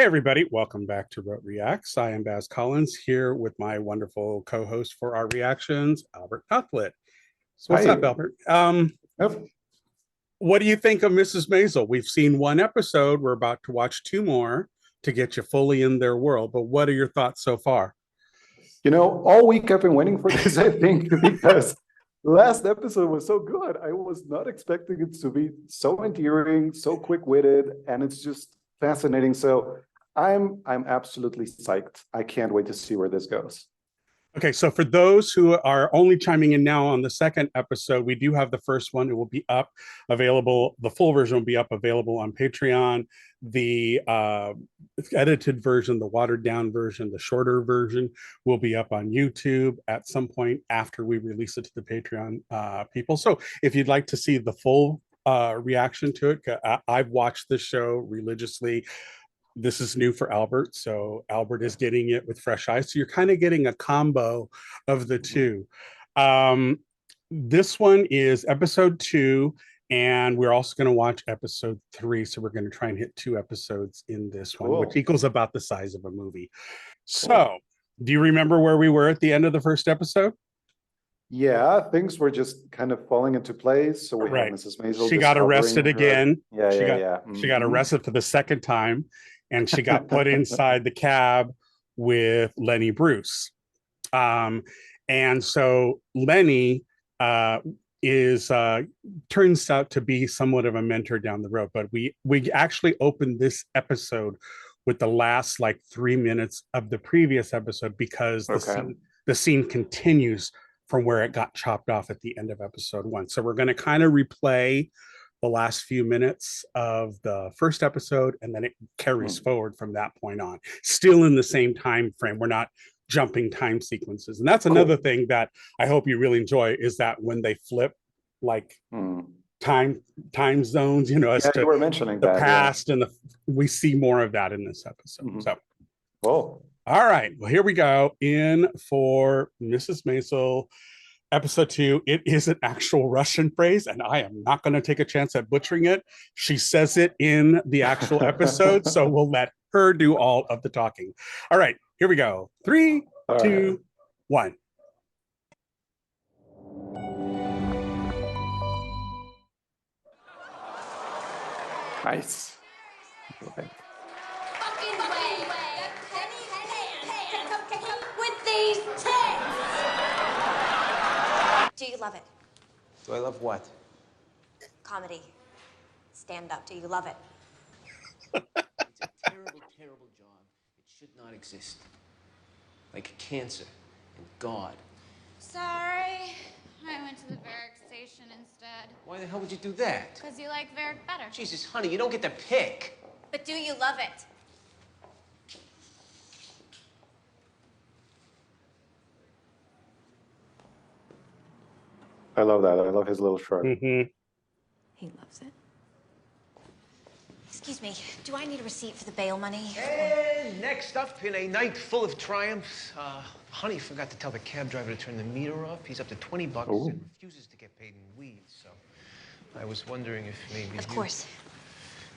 everybody. Welcome back to Rote Reacts. I am Baz Collins here with my wonderful co-host for our reactions, Albert Cuthlet. So what's Hi. up, Albert? Yep. What do you think of Mrs. Maisel? We've seen one episode. We're about to watch two more to get you fully in their world. But what are your thoughts so far? All week I've been waiting for this, I think, because last episode was so good. I was not expecting it to be so endearing, so quick-witted, and it's just fascinating. So I'm absolutely psyched. I can't wait to see where this goes. Okay, so for those who are only chiming in now on the second episode, we do have the first one. It will be up available. The full version will be up available on Patreon. The edited version, the watered down version, the shorter version will be up on YouTube at some point after we release it to the Patreon people. So if you'd like to see the full reaction to it, I've watched this show religiously. This is new for Albert, so Albert is getting it with fresh eyes. So you're kind of getting a combo of the two. This one is episode 2, and we're also going to watch episode 3. So we're going to try and hit 2 episodes in this one, which equals about the size of a movie. So, do you remember where we were at the end of the first episode? Yeah, things were just kind of falling into place. So we had Mrs. Maisel. She got arrested again. She got arrested for the second time, and she got put inside the cab with Lenny Bruce. And so Lenny is turns out to be somewhat of a mentor down the road. But we actually opened this episode with the last like 3 minutes of the previous episode because the scene continues from where it got chopped off at the end of episode 1. So we're going to kind of replay the last few minutes of the first episode, and then it carries forward from that point on, still in the same time frame. We're not jumping time sequences. And that's another thing that I hope you really enjoy, is that when they flip like time zones, as to you were mentioning the past and we see more of that in this episode. So all right, well, here we go in for Mrs. Maisel, episode 2. It is an actual Russian phrase, and I am not going to take a chance at butchering it. She says it in the actual episode, so we'll let her do all of the talking. All right, here we go. 3, 2, 1. Nice. Okay. With these tits. Do you love it? Do I love what? Comedy. Stand up. Do you love it? It's a terrible, terrible job. It should not exist. Like cancer and God. Sorry. I went to the Varick station instead. Why the hell would you do that? Because you like Varick better. Jesus, honey, you don't get to pick. But do you love it? I love that. I love his little shrug. He loves it. Excuse me, do I need a receipt for the bail money? And next up, in a night full of triumphs, honey forgot to tell the cab driver to turn the meter off. He's up to $20 and refuses to get paid in weed. So I was wondering if maybe Of course.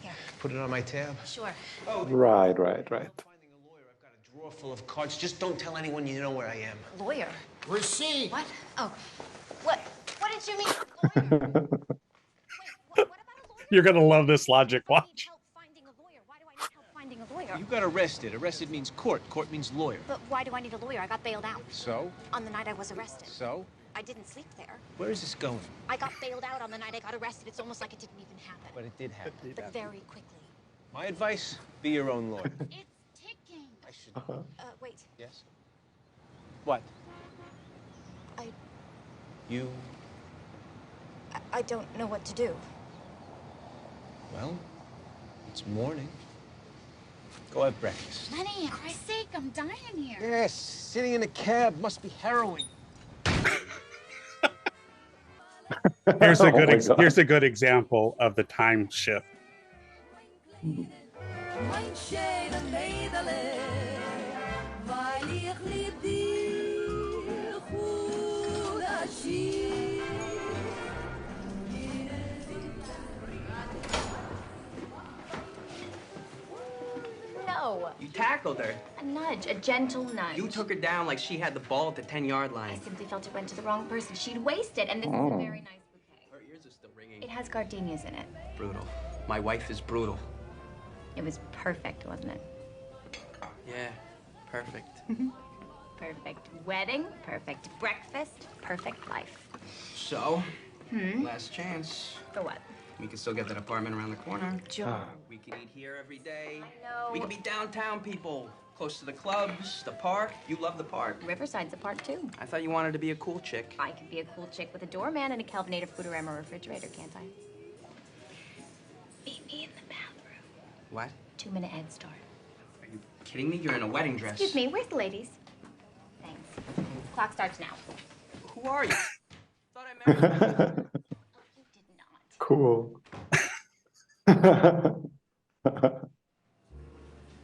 Here. Put it on my tab. Sure. Oh, right. Finding a lawyer. I've got a drawer full of cards. Just don't tell anyone you know where I am. Lawyer? Receipt. What? Oh. What did you mean? Lawyer? Wait, what about a lawyer? You're going to love this logic. Watch. Help finding a lawyer. Why do I need help finding a lawyer? You got arrested. Arrested means court. Court means lawyer. But why do I need a lawyer? I got bailed out. So? On the night I was arrested. So? I didn't sleep there. Where is this going? I got bailed out on the night I got arrested. It's almost like it didn't even happen. But it did happen. But very quickly. My advice, be your own lawyer. It's ticking. I should... Wait. Yes? What? I You... I don't know what to do. Well, it's morning. Go have breakfast. Lenny, for Christ's sake, I'm dying here. Yes, sitting in a cab must be harrowing. Here's a good example of the time shift. No. You tackled her. A nudge, a gentle nudge. You took her down like she had the ball at the 10-yard I line. simply felt it went to the wrong person. She'd wasted, and this is Oh. a very nice bouquet. Her ears are still ringing. It has gardenias in it. Brutal. My wife is brutal. It was perfect, wasn't it? Yeah, perfect. Perfect wedding, perfect breakfast, perfect life. So, last chance. For what? We can still get that apartment around the corner. Joel. We can eat here every day. I know. We can be downtown people, close to the clubs, the park. You love the park. Riverside's a part too. I thought you wanted to be a cool chick. I could be a cool chick with a doorman and a Kelvinator Foodorama refrigerator, can't I? Meet me in the bathroom. What? 2-minute head start. Are you kidding me? You're in a wedding dress. Excuse me, where's the ladies? Thanks. Clock starts now. Who are you? Thought I met you. You did not. Cool.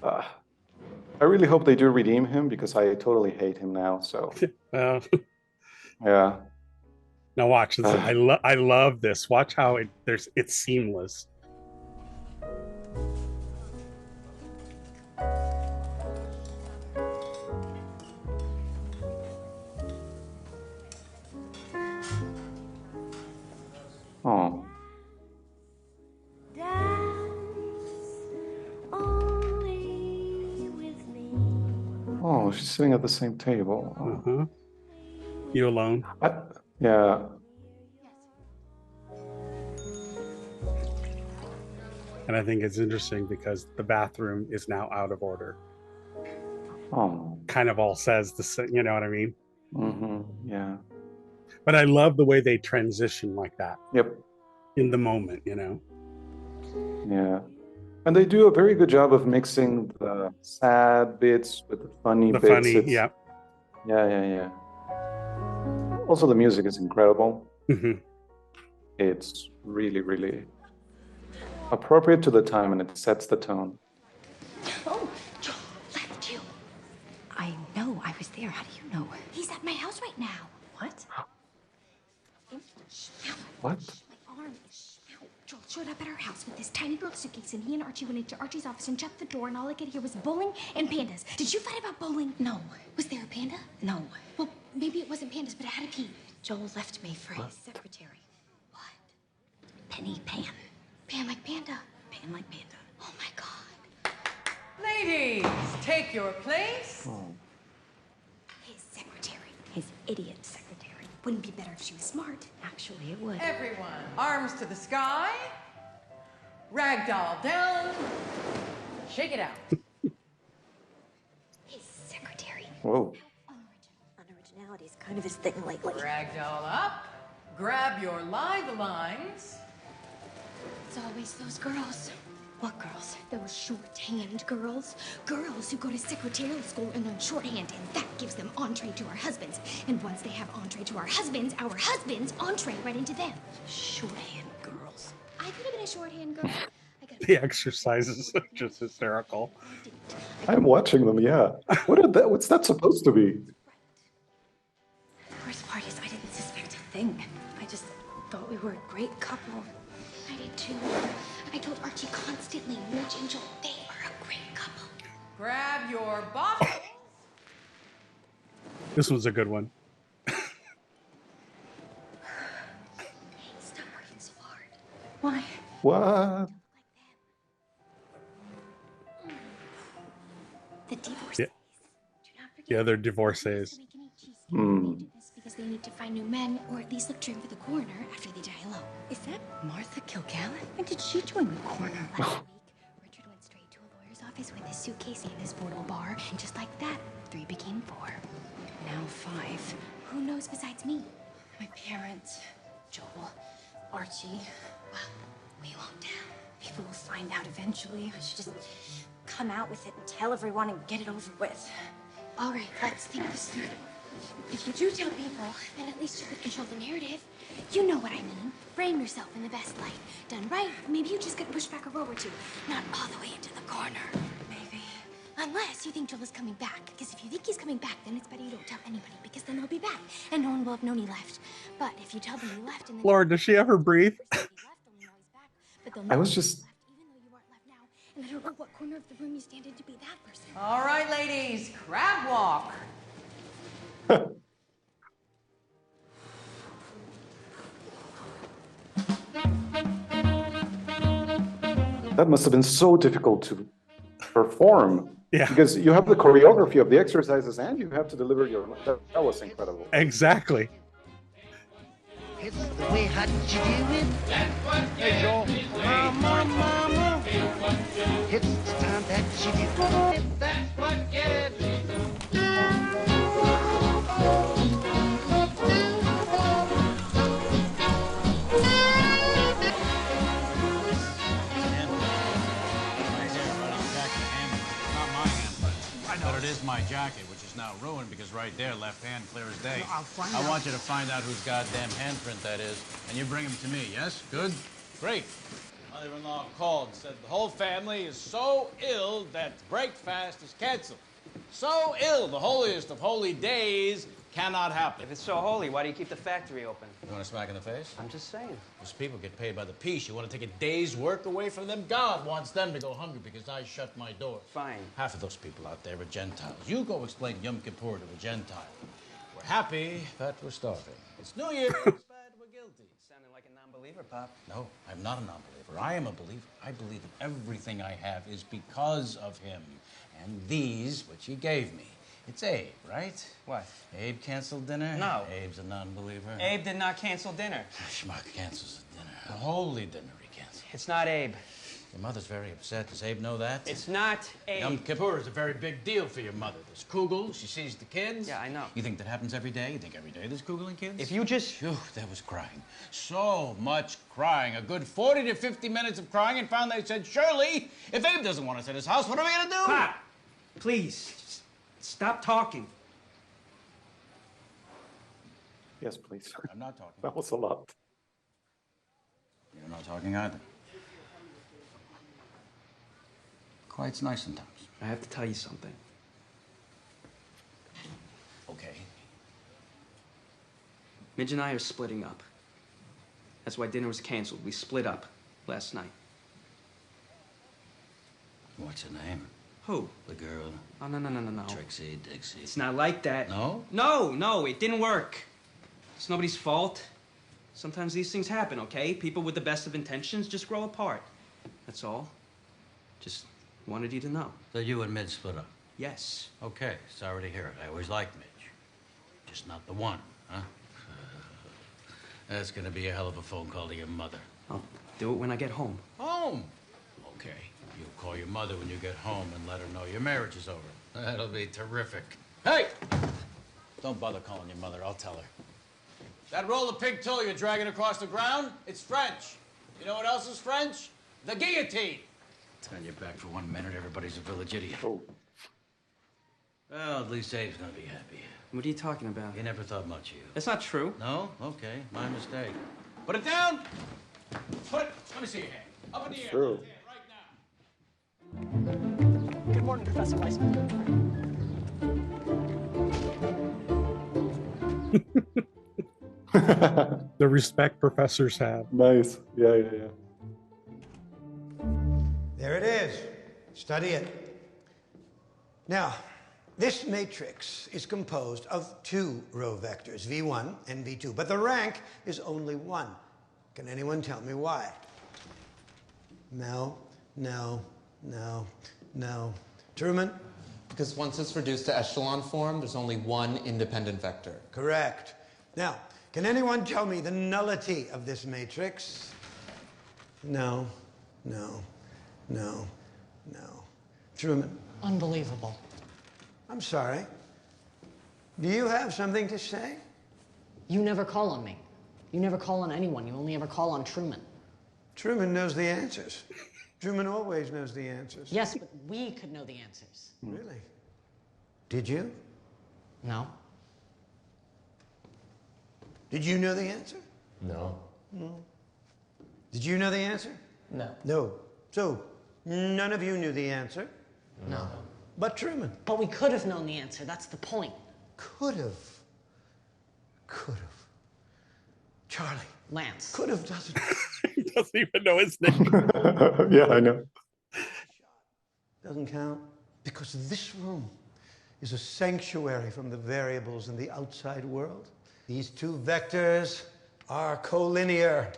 I really hope they do redeem him because I totally hate him now. So Uh, yeah. now watch this. I love this. Watch how it's seamless. Oh. Oh, she's sitting at the same table. Oh. Uh-huh. You alone? Yeah. And I think it's interesting because the bathroom is now out of order. Oh. Kind of all says the same, you know what I mean? Yeah. But I love the way they transition like that Yep. in the moment, you know? Yeah. And they do a very good job of mixing the sad bits with the funny The bits. funny, yeah. Yeah. Also, the music is incredible. Mhm. It's really, really appropriate to the time and it sets the tone. Oh, Joel left you. I know. I was there. How do you know? He's at my house right now. What? What? My arm. Joel showed up at our house with this tiny gold suitcase, and he and Archie went into Archie's office and shut the door, and all I could hear was bowling and pandas. Did you fight about bowling? No. Was there a panda? No. Well, maybe it wasn't pandas, but it had a P. Joel left me for his secretary. What? Penny Pan. Pan like panda. Pan like panda. Oh my God. Ladies, take your place. His secretary. His idiot secretary. Wouldn't be better if she was smart. Actually, it would. Everyone, arms to the sky. Ragdoll down. Shake it out. His secretary. Whoa. Unoriginality is kind of his thing lately. Ragdoll up. Grab your lithe lines. It's always those girls. What girls? Those shorthand girls. Girls who go to secretarial school and learn shorthand, and that gives them entree to our husbands. And once they have entree to our husbands entree right into them. Shorthand girls. I could have been a shorthand girl. The exercises are just hysterical. I'm watching them, yeah. What's that supposed to be? The worst part is I didn't suspect a thing. I just thought we were a great couple. I did too. I told Archie constantly, Mitch and Joel, they are a great couple. Grab your bottles. This was a good one. Hey, stop working so hard. Why? What? The divorce. Yeah. Do not forget. Yeah, they're divorcees. Because they need to find new men, or at least look trim for the coroner after they die alone. Is that Martha Kilgallen? When did she join the coroner? Last week, Richard went straight to a lawyer's office with his suitcase and his portable bar, and just like that, 3 became 4. Now 5. Who knows besides me? My parents, Joel, Archie. Well, we won't tell. People will find out eventually. I should just come out with it and tell everyone and get it over with. All right, let's think this through. If you do tell people, then at least you could control the narrative. You know what I mean. Frame yourself in the best light. Done right, maybe you just get pushed back a row or two. Not all the way into the corner. Maybe. Unless you think Joel is coming back. Because if you think he's coming back, then it's better you don't tell anybody. Because then he'll be back, and no one will have known he left. But if you tell them you left and then... Lord, does she ever breathe? I was just- Even though you aren't left now, And I don't know what corner of the room you stand in to be that person. All right, ladies, crab walk. That must have been so difficult to perform. Yeah. Because you have the choreography of the exercises and you have to deliver your. That was incredible. Exactly. It's the way, how did you do it? Hey, Joel. Mama, mama. It's the time that you do it. That's what get it. But it is my jacket, which is now ruined because right there, left hand, clear as day. I want you to find out whose goddamn handprint that is, and you bring him to me, yes? Good? Great. Mother-in-law called and said the whole family is so ill that breakfast is canceled. So ill, the holiest of holy days cannot happen. If it's so holy, why do you keep the factory open? You want a smack in the face? I'm just saying. Those people get paid by the piece. You want to take a day's work away from them? God wants them to go hungry because I shut my door. Fine. Half of those people out there are Gentiles. You go explain Yom Kippur to a Gentile. We're happy, but we're starving. It's New Year's, but we're guilty. Sounding like a non-believer, Pop. No, I'm not a non-believer. I am a believer. I believe that everything I have is because of him. And these, which he gave me. It's Abe, right? What? Abe canceled dinner? No. Abe's a non-believer. Abe did not cancel dinner. Schmuck cancels a dinner. A holy dinner he cancels. It's not Abe. Your mother's very upset. Does Abe know that? It's not Abe. Yom Kippur is a very big deal for your mother. There's kugel. She sees the kids. Yeah, I know. You think that happens every day? You think every day there's kugel and kids? If you just... Phew, there was crying. So much crying. A good 40 to 50 minutes of crying, and finally they said, Shirley, if Abe doesn't want us at his house, what are we going to do? Pop, please, just stop talking. Yes, please. I'm not talking. That was a lot. You're not talking either. Quiet's nice sometimes. I have to tell you something. Okay. Midge and I are splitting up. That's why dinner was canceled. We split up last night. What's her name? Who? The girl. Oh, no. Trixie, Dixie. It's not like that. No? No, it didn't work. It's nobody's fault. Sometimes these things happen, okay? People with the best of intentions just grow apart. That's all. Just wanted you to know. So you and Midge split up? Yes. Okay, sorry to hear it. I always liked Midge. Just not the one, huh? That's gonna be a hell of a phone call to your mother. I'll do it when I get home. Home? Okay. You'll call your mother when you get home and let her know your marriage is over. That'll be terrific. Hey! Don't bother calling your mother. I'll tell her. That roll of pig toe you're dragging across the ground, it's French. You know what else is French? The guillotine. Turn your back for 1 minute, everybody's a village idiot. Oh. Well, at least Abe's gonna be happy. What are you talking about? He never thought much of you. That's not true. No? Okay, my mistake. Put it down! Put it, let me see your hand. Up in the air. True. Right now. Good morning, Professor Weissman. The respect professors have. Nice. Yeah. There it is. Study it. Now, this matrix is composed of two row vectors, V1 and V2, but the rank is only 1. Can anyone tell me why? No. Truman? Because once it's reduced to echelon form, there's only one independent vector. Correct. Now, can anyone tell me the nullity of this matrix? No. Truman? Unbelievable. I'm sorry. Do you have something to say? You never call on me. You never call on anyone. You only ever call on Truman. Truman knows the answers. Truman always knows the answers. Yes, but we could know the answers. Really? Did you? No. Did you know the answer? No. Did you know the answer? No. No. So, none of you knew the answer? No. But Truman. But we could have known the answer. That's the point. Could have. Charlie. Lance. Could have doesn't. He doesn't even know his name. Yeah, I know. doesn't count because this room is a sanctuary from the variables in the outside world. These two vectors are collinear.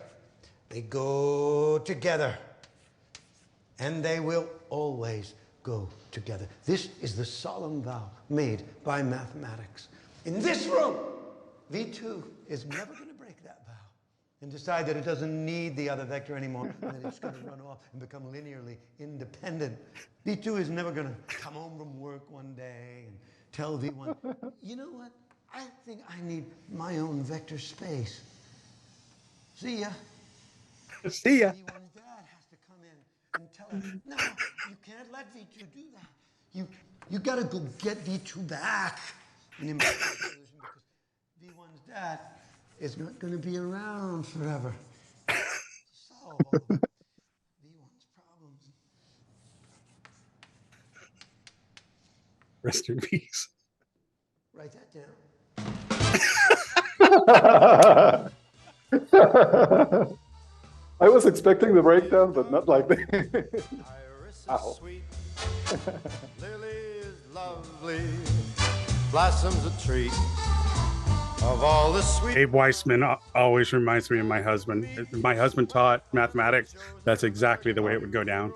They go together, and they will always go together. This is the solemn vow made by mathematics. In this room, V2 is never going to break that vow and decide that it doesn't need the other vector anymore, and that it's going to run off and become linearly independent. V2 is never going to come home from work one day and tell V1, you know what? I think I need my own vector space. See ya. See ya. V1's dad has to come in and tell her, no, you can't let V2 do that. You gotta go get V2 back. And because V1's dad is not gonna be around forever. Solve all of V1's problems. Rest in peace. Write that down. I was expecting the breakdown, but not like that. Ow. Lily is lovely, blossoms a treat of all the sweet. Abe Weissman always reminds me of my husband. If my husband taught mathematics, that's exactly the way it would go down.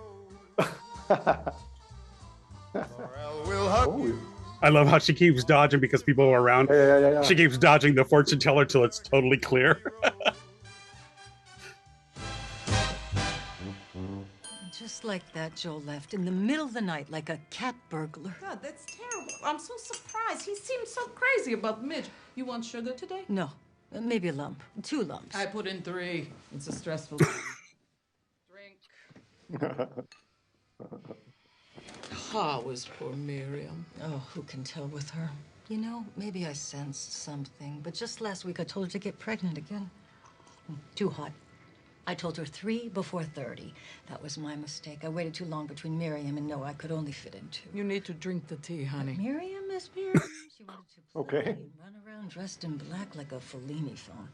Oh, I love how she keeps dodging because people are around. yeah. She keeps dodging the fortune teller till it's totally clear. Just like that, Joe left in the middle of the night like a cat burglar. God, that's terrible. I'm so surprised. He seemed so crazy about Midge. You want sugar today? No, maybe a lump. 2 lumps. I put in 3. It's a stressful time. Drink. How is poor Miriam? Oh, who can tell with her? You know, maybe I sensed something, but just last week I told her to get pregnant again. Too hot. I told her 3 before 30. That was my mistake. I waited too long between Miriam and Noah. I could only fit in 2. You need to drink the tea, honey. But Miriam is Miriam. She wanted to play Okay. and run around dressed in black like a Fellini phone.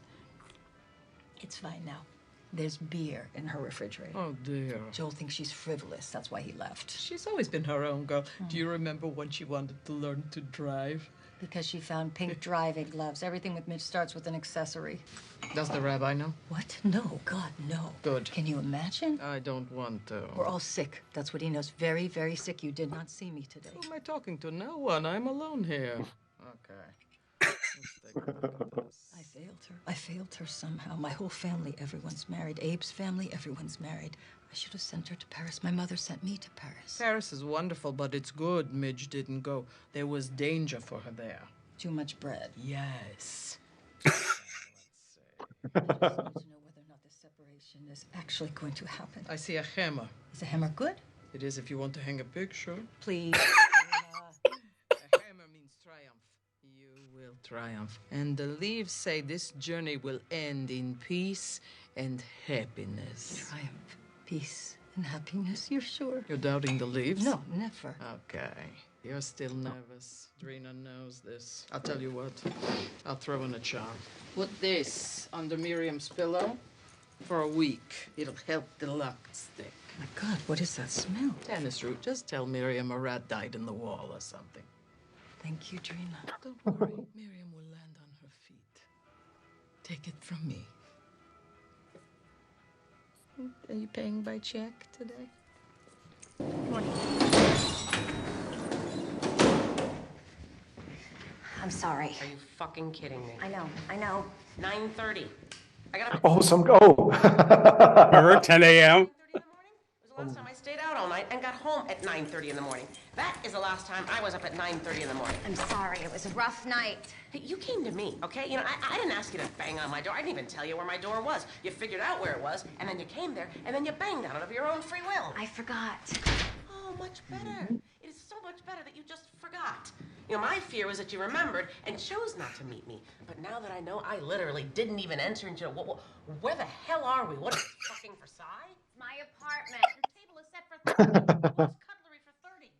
It's fine now. There's beer in her refrigerator. Oh, dear. Joel thinks she's frivolous. That's why he left. She's always been her own girl. Do you remember when she wanted to learn to drive? Because she found pink driving gloves. Everything with Mitch starts with an accessory. Does the rabbi know? What? No, God, no. Good. Can you imagine? I don't want to. We're all sick. That's what he knows. Very, very sick. You did not see me today. Who am I talking to? No one. I'm alone here. Okay. Let's take a look at this. I failed her somehow. My whole family, everyone's married. Abe's family, everyone's married. I should have sent her to Paris. My mother sent me to Paris. Paris is wonderful, but it's good Midge didn't go. There was danger for her there. Too much bread. Yes. I just need to know whether or not this separation is actually going to happen. I see a hammer. Is the hammer good? It is if you want to hang a picture. Please. A hammer means triumph. You will triumph. And the leaves say this journey will end in peace and happiness. Triumph, peace, and happiness. You're sure? You're doubting the leaves? No, never. Okay. You're still nervous. Drina knows this. I'll tell you what. I'll throw in a charm. Put this under Miriam's pillow for a week. It'll help the luck stick. My God, what is that smell? Tennis root. Just tell Miriam a rat died in the wall or something. Thank you, Drina. Don't worry. Miriam will land on her feet. Take it from me. Are you paying by check today? Morning. I'm sorry. Are you fucking kidding me? I know. 9:30. I got up. Oh. Remember 10 a.m.? It was the last time I stayed out all night and got home at 9:30 in the morning. That is the last time I was up at 9:30 in the morning. I'm sorry. It was a rough night. Hey, you came to me, okay? You know, I didn't ask you to bang on my door. I didn't even tell you where my door was. You figured out where it was, and then you came there, and then you banged on it of your own free will. I forgot. Oh, much better. It is so much better that you just forgot. You know, my fear was that you remembered and chose not to meet me. But now that I know, I literally didn't even enter into where the hell are we? What is this, fucking Versailles? It's my apartment. The table is set for 30. What's cutlery for 30?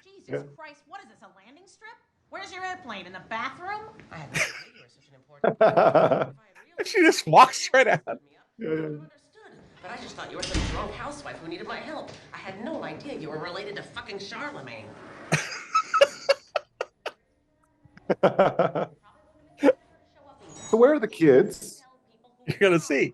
Jesus Christ, what is this, a landing strip? Where's your airplane? In the bathroom? I had no idea you were such an important. She just walks right out. You understood. But I just thought you were some drunk housewife who needed my help. I had no idea you were related to fucking Charlemagne. So where are the kids? You're gonna see.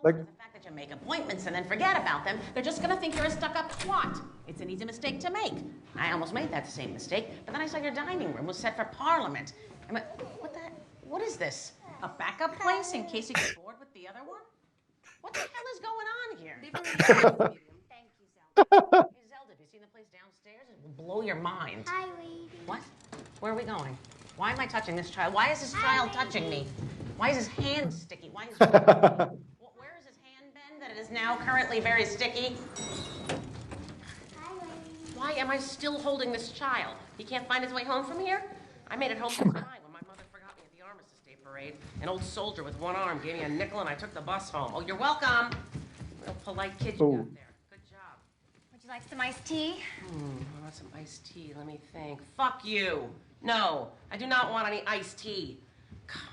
Like, The fact that you make appointments and then forget about them, they're just gonna think you're a stuck-up twat. It's an easy mistake to make. I almost made that same mistake, but then I saw your dining room was set for Parliament. I mean, what is this? A backup place in case you get bored with the other one? What the hell is going on here? Thank you, Zelda. Hey, Zelda, have you seen the place downstairs? It will blow your mind. Hi, lady. What? Where are we going? Why am I touching this child? Why is this child touching me? Why is his hand sticky? Why is where is his hand been that it is now currently very sticky? Hi, lady. Why am I still holding this child? He can't find his way home from here? I made it home just fine when my mother forgot me at the Armistice Day parade. An old soldier with one arm gave me a nickel and I took the bus home. Oh, you're welcome. Real polite kid you got there. Good job. Would you like some iced tea? I want some iced tea. Let me think. Fuck you. No, I do not want any iced tea.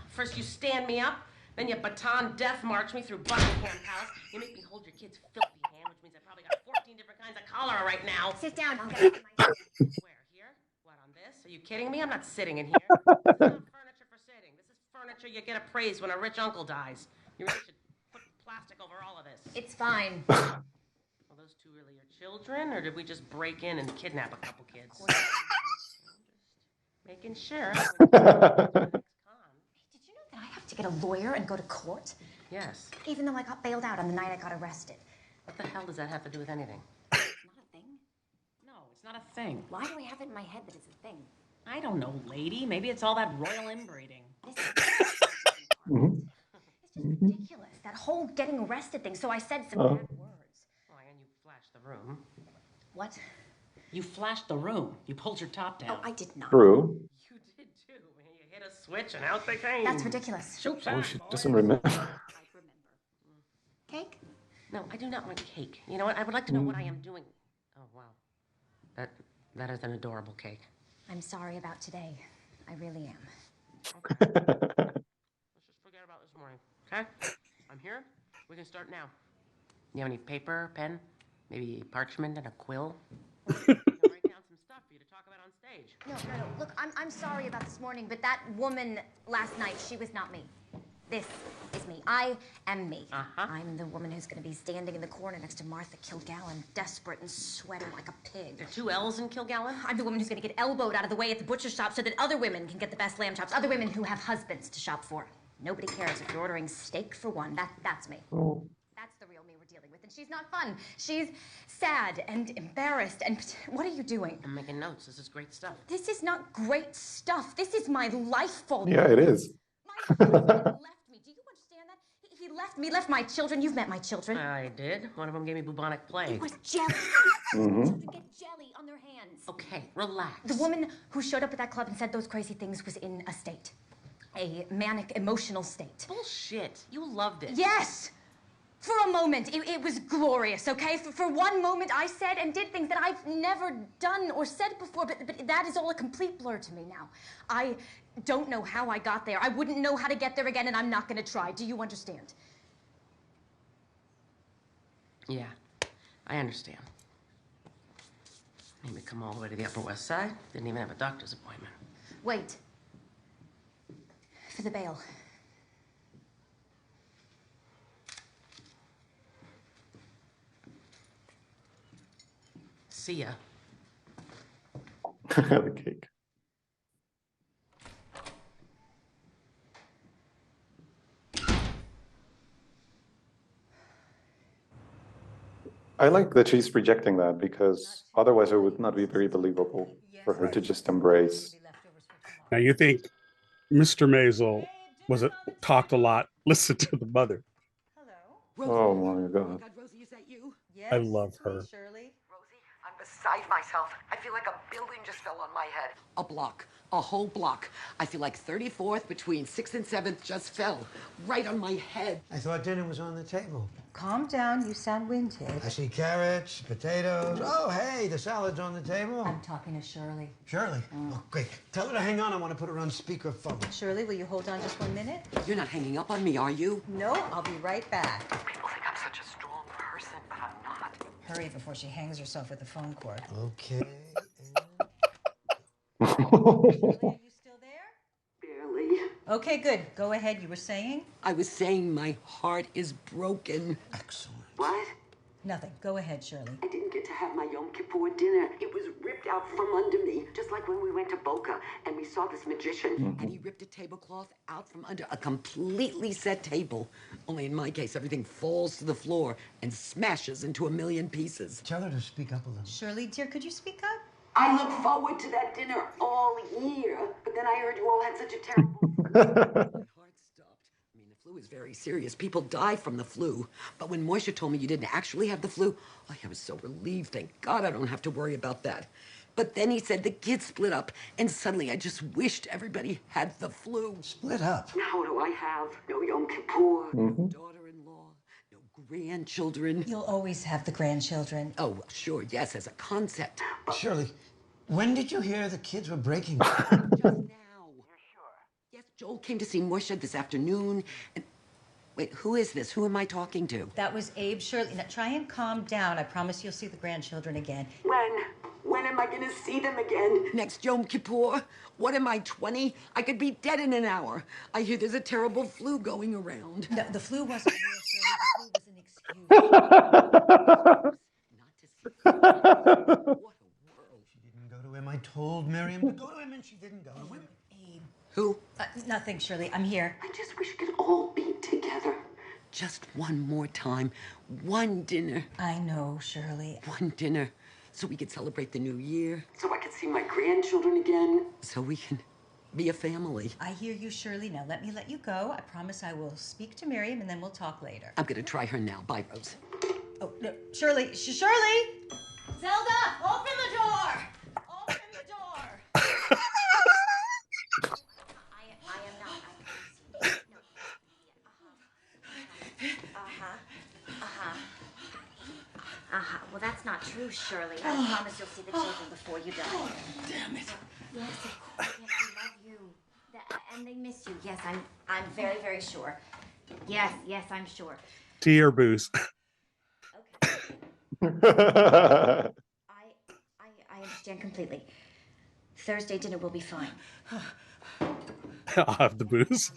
First you stand me up, then you baton death march me through Buckingham Palace. You make me hold your kid's filthy hand, which means I probably got 14 different kinds of cholera right now. Sit down. I'll get some iced tea. Where? Here? What, on this? Are you kidding me? I'm not sitting in here. This is not furniture for sitting. This is furniture you get appraised when a rich uncle dies. You really should put plastic over all of this. It's fine. Are those two really your children, or did we just break in and kidnap a couple kids? Making sure. Did you know that I have to get a lawyer and go to court? Yes. Even though I got bailed out on the night I got arrested. What the hell does that have to do with anything? Not a thing? No, it's not a thing. Why do I have it in my head that it's a thing? I don't know, lady. Maybe it's all that royal inbreeding. It's just ridiculous, that whole getting arrested thing. So I said some bad words. Why, and you flashed the room. What? You flashed the room. You pulled your top down. Oh, I did not. True. You did too. You hit a switch and out they came. That's ridiculous. Oh, she doesn't remember. Cake? No, I do not want cake. You know what? I would like to know what I am doing. Oh, wow. That is an adorable cake. I'm sorry about today. I really am. Okay. Let's just forget about this morning, okay? I'm here. We can start now. You have any paper, pen, maybe parchment and a quill? Write down some stuff for you to talk about on stage. No. Look, I'm sorry about this morning, but that woman last night, she was not me. This is me. I am me. I'm the woman who's going to be standing in the corner next to Martha Kilgallen, desperate and sweating like a pig. There are 2 L's in Kilgallen? I'm the woman who's going to get elbowed out of the way at the butcher shop so that other women can get the best lamb chops. Other women who have husbands to shop for. Nobody cares if you're ordering steak for one. That's me. Oh. That's the real me we're dealing with. And she's not fun. She's sad and embarrassed. And what are you doing? I'm making notes. This is great stuff. This is not great stuff. This is my life fault. Yeah, it is. My husband left me. Do you understand that? He left me, left my children. You've met my children. I did. One of them gave me bubonic plague. It was jelly. Children get jelly on their hands. Okay, relax. The woman who showed up at that club and said those crazy things was in a state. A manic, emotional state. Bullshit. You loved it. Yes! For a moment, it was glorious, okay? For one moment, I said and did things that I've never done or said before, but that is all a complete blur to me now. I don't know how I got there. I wouldn't know how to get there again, and I'm not going to try. Do you understand? Yeah, I understand. Made me come all the way to the Upper West Side. Didn't even have a doctor's appointment. Wait. For the bail. See ya. The cake. I like that she's rejecting that because otherwise it would not be very believable for her to just embrace. Now you think Mr. Maisel talked a lot, listened to the mother. Oh my God. Rosie, is that you? I love her. Shirley? Rosie, I'm beside myself. I feel like a building just fell on my head. A block. A whole block. I feel like 34th between 6th and 7th just fell right on my head. I thought dinner was on the table. Calm down, you sound winded. I see carrots, potatoes. Oh, hey, the salad's on the table. I'm talking to Shirley. Shirley? Oh, great. Tell her to hang on. I want to put her on speakerphone. Shirley, will you hold on just 1 minute? You're not hanging up on me, are you? No, I'll be right back. People think I'm such a Hurry before she hangs herself with the phone cord. Okay. Barely. Okay, good. Go ahead. You were saying? I was saying my heart is broken. Excellent. What? Nothing. Go ahead, Shirley. I didn't get to have my Yom Kippur dinner. It was ripped out from under me, just like when we went to Boca and we saw this magician, and he ripped a tablecloth out from under a completely set table. Only in my case, everything falls to the floor and smashes into a million pieces. Tell her to speak up a little. Shirley, dear, could you speak up? I look forward to that dinner all year, but then I heard you all had such a terrible... The flu is very serious. People die from the flu. But when Moisha told me you didn't actually have the flu, I was so relieved. Thank God I don't have to worry about that. But then he said the kids split up, and suddenly I just wished everybody had the flu. Split up? Now what do I have? No Yom Kippur, no daughter-in-law, no grandchildren. You'll always have the grandchildren. Oh, well, sure, yes, as a concept. Shirley, when did you hear the kids were breaking? Yes, Joel came to see Moisha this afternoon. And wait, who is this? Who am I talking to? That was Abe Shirley. Now try and calm down. I promise you'll see the grandchildren again. When am I gonna see them again? Next Yom Kippur? What am I, 20? I could be dead in an hour. I hear there's a terrible flu going around. No, the flu wasn't real, Shirley. The flu was an excuse. She didn't go to him. I told Miriam to go to him, and she didn't go to him. Who? Nothing, Shirley. I'm here. I just wish we could all be together. Just one more time. One dinner. I know, Shirley. One dinner. So we could celebrate the new year. So I could see my grandchildren again. So we can be a family. I hear you, Shirley. Now let me let you go. I promise I will speak to Miriam and then we'll talk later. I'm gonna try her now. Bye, Rose. Oh, no. Shirley! Shirley! Zelda, open the door! Open the door! Well, that's not true, Shirley. I promise you'll see the children before you die. Damn it. Yes, of course. Yes, they love you. And they miss you. Yes, I'm very, very sure. Yes, I'm sure. Tear boost. I understand completely. Thursday dinner will be fine. I'll have the booze.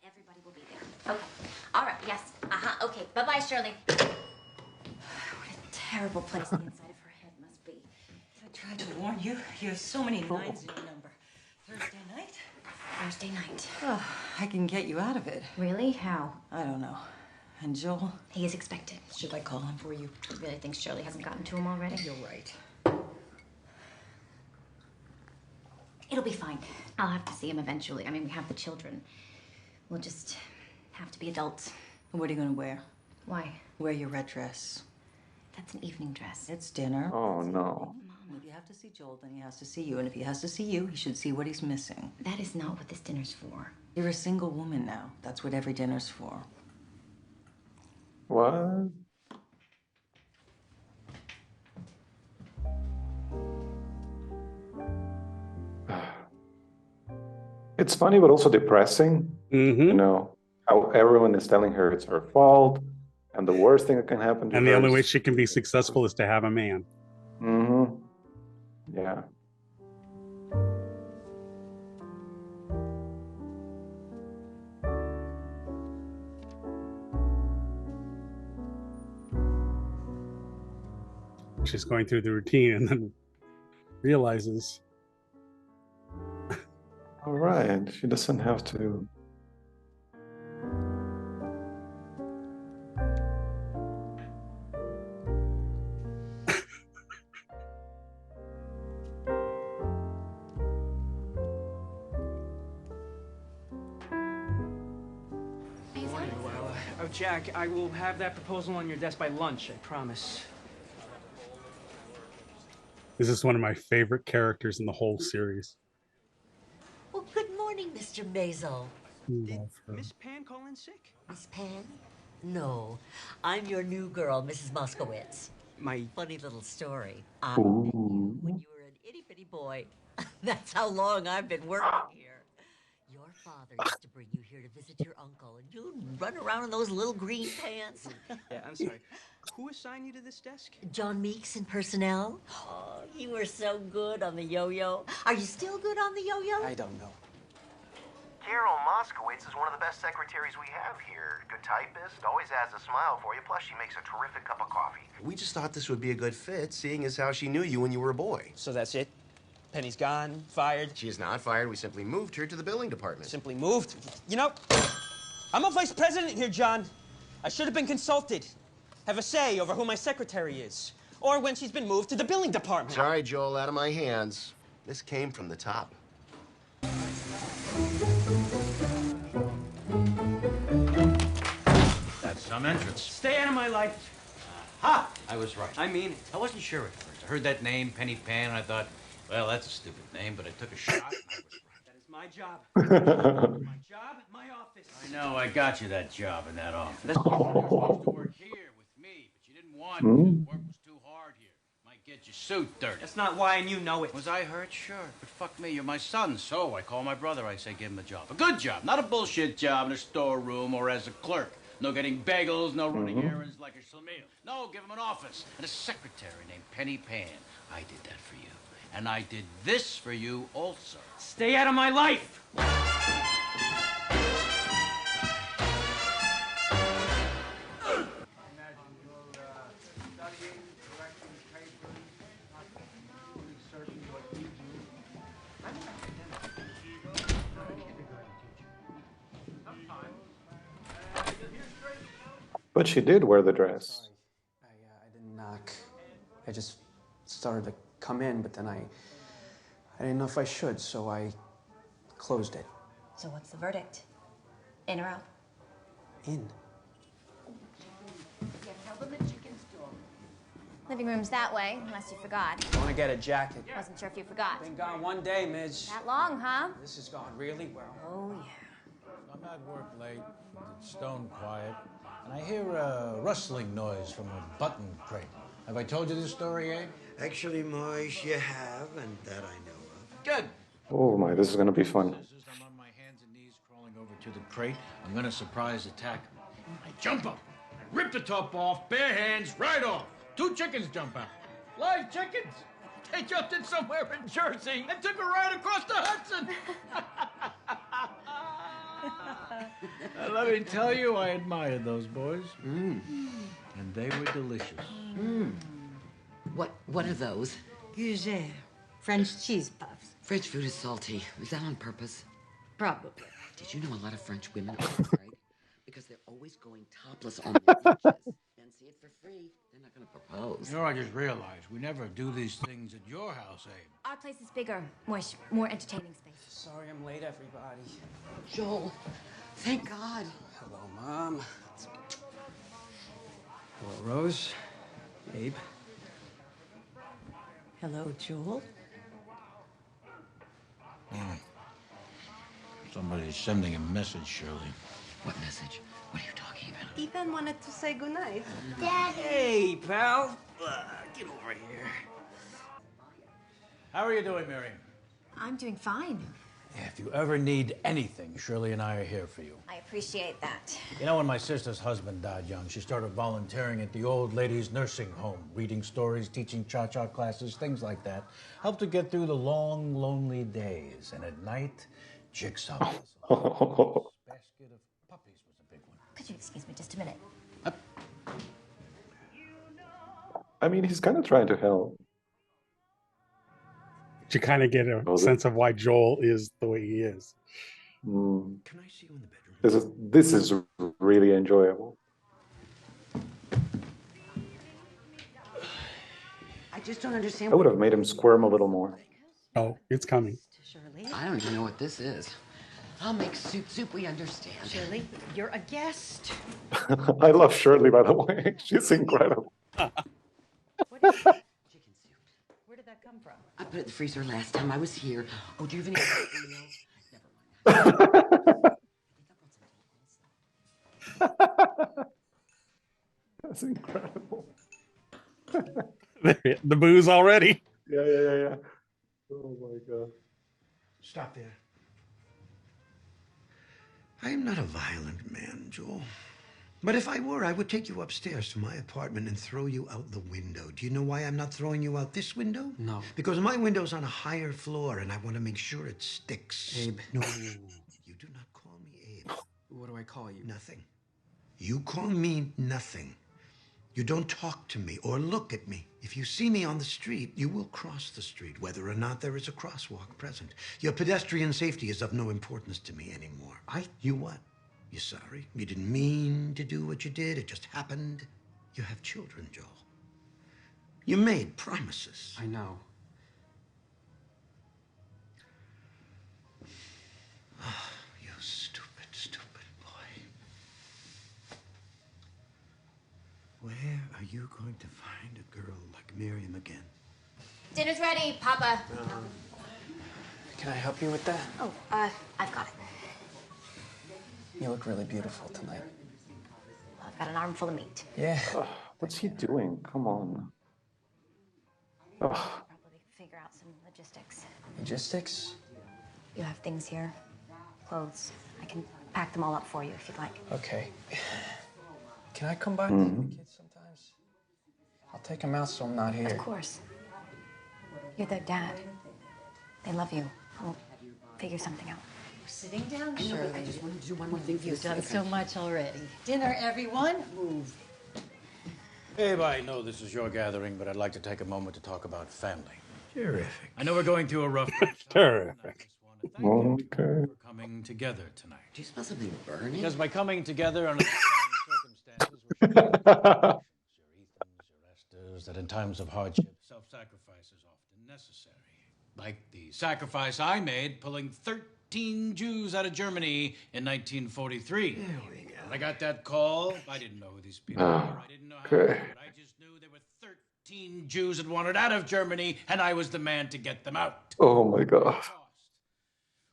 Everybody will be there. Okay. All right. Yes. Okay. Bye-bye, Shirley. What a terrible place the inside of her head must be. I tried to warn you. You have so many nines in your number. Thursday night? Thursday night. Oh, I can get you out of it. Really? How? I don't know. And Joel? He is expected. Should I call him for you? You really think Shirley hasn't gotten to him already? You're right. It'll be fine. I'll have to see him eventually. I mean, we have the children. We'll just have to be adults. What are you going to wear? Why? Wear your red dress. That's an evening dress. It's dinner. Oh, no. Mom, if you have to see Joel, then he has to see you. And if he has to see you, he should see what he's missing. That is not what this dinner's for. You're a single woman now. That's what every dinner's for. What? It's funny, but also depressing. You know, how everyone is telling her it's her fault, and the worst thing that can happen to her. And the only is- way she can be successful is to have a man. Yeah. She's going through the routine and then realizes. All right. She doesn't have to. Oh, Jack, I will have that proposal on your desk by lunch, I promise. This is one of my favorite characters in the whole series. Well, good morning, Mr. Maisel. Love her. Miss Pan call in sick? Miss Pan? No, I'm your new girl, Mrs. Moskowitz. My funny little story. I met you when you were an itty bitty boy. That's how long I've been working here. Your father used to bring you here to visit your uncle, and you'd run around in those little green pants. Yeah, I'm sorry. Who assigned you to this desk? John Meeks in personnel. Oh, you were so good on the yo-yo. Are you still good on the yo-yo? I don't know. Carol Moskowitz is one of the best secretaries we have here. Good typist, always has a smile for you, plus she makes a terrific cup of coffee. We just thought this would be a good fit, seeing as how she knew you when you were a boy. So that's it? Penny's gone, fired? She is not fired. We simply moved her to the billing department. Simply moved? You know, I'm a vice president here, John. I should have been consulted. Have a say over who my secretary is. Or when she's been moved to the billing department. Sorry, Joel, out of my hands. This came from the top. That's some entrance. Stay out of my life. Ha! I was right. I mean it. I wasn't sure at first. I heard that name, Penny Pan, and I thought, well, that's a stupid name, but I took a shot. And I was right. That is my job. My job, my office. I know, I got you that job in that office. You were supposed to work here with me, but you didn't want to. Work was too hard here. Might get your suit dirty. That's not why, and you know it. Was I hurt? Sure. But fuck me, you're my son. So I call my brother. I say, give him a job. A good job, not a bullshit job in a storeroom or as a clerk. No getting bagels, no running errands like a Shamil. No, give him an office and a secretary named Penny Pan. I did that for you. And I did this for you also. Stay out of my life! But she did wear the dress. I didn't knock. I just started to come in, but then I didn't know if I should, so I closed it. So what's the verdict? In or out? In. Living room's that way, unless you forgot. I want to get a jacket. Wasn't sure if you forgot. Been gone one day, Midge. That long, huh? This has gone really well. Oh, yeah. I'm at work late. It's stone quiet. And I hear a rustling noise from a button crate. Have I told you this story, eh? Actually, Moish, you have, and that I know of. Good. Oh my, this is gonna be fun. I'm on my hands and knees crawling over to the crate. I'm gonna surprise attack him. I jump up. I rip the top off, bare hands, right off. 2 chickens jump out. Live chickens. They jumped in somewhere in Jersey and took a ride across the Hudson. And let me tell you, I admired those boys. And they were delicious. What are those? Gougere, French cheese puffs. French food is salty. Is that on purpose? Probably. Did you know a lot of French women are afraid? Because they're always going topless on their beaches. And see it for free. They're not going to propose. You know, I just realized we never do these things at your house, Abe. Our place is bigger, more entertaining space. Sorry I'm late, everybody. Joel, thank God. Hello, Mom. Hello, Rose. Abe. Hello, Joel. Somebody's sending a message, Shirley. What message? What are you talking about? Ethan wanted to say goodnight. Daddy! Hey, pal. Get over here. How are you doing, Miriam? I'm doing fine. Yeah, if you ever need anything, Shirley and I are here for you. I appreciate that. You know, when my sister's husband died young, she started volunteering at the old ladies' nursing home, reading stories, teaching cha-cha classes, things like that. Helped her get through the long, lonely days. And at night, jigsaw puzzle. Basket of puppies was a big one. Could you excuse me just a minute? I mean, he's kind of trying to help. To kind of get a sense of why Joel is the way he is. Mm. Can I see you in the bedroom? This is really enjoyable. I just don't understand. I would have made him squirm a little more. Oh, it's coming. Shirley? I don't even know what this is. I'll make soup we understand. Shirley, you're a guest. I love Shirley, by the way. She's incredible. Where did that come from? I put it in the freezer last time I was here. Oh, do you have any emails? That's incredible. The booze already. Yeah. Oh my God. Stop there. I am not a violent man, Joel. But if I were, I would take you upstairs to my apartment and throw you out the window. Do you know why I'm not throwing you out this window? No. Because my window's on a higher floor, and I want to make sure it sticks. Abe. No, you do not call me Abe. What do I call you? Nothing. You call me nothing. You don't talk to me or look at me. If you see me on the street, you will cross the street, whether or not there is a crosswalk present. Your pedestrian safety is of no importance to me anymore. You what? You sorry? You didn't mean to do what you did. It just happened. You have children, Joel. You made promises. I know. Oh, you stupid, stupid boy. Where are you going to find a girl like Miriam again? Dinner's ready, Papa. Can I help you with that? Oh, I've got it. You look really beautiful tonight. I've got an armful of meat. Yeah. What's he doing? Come on. Ugh. Probably figure out some logistics. Logistics? You have things here, clothes. I can pack them all up for you if you'd like. Okay. Can I come by to see the kids sometimes? I'll take them out so I'm not here. Of course. You're their dad. They love you. We'll figure something out. Sitting down, I know, Shirley. but I just wanted to do one more thing for You've the done second. so much already. Dinner, everyone. Move. Abe, I know this is your gathering, but I'd like to take a moment to talk about family. Terrific. I know we're going through a rough Terrific. Okay. for coming together tonight. Do you smell something burning? Because by coming together under the circumstances, we're your Ethans, your Esthers, that in times of hardship, self-sacrifice is often necessary. Like the sacrifice I made pulling 13 Jews out of Germany in 1943. There we go. When I got that call, I didn't know who these people were. I didn't know how to do Okay. it. I just knew there were 13 Jews that wanted out of Germany, and I was the man to get them out. Oh my God.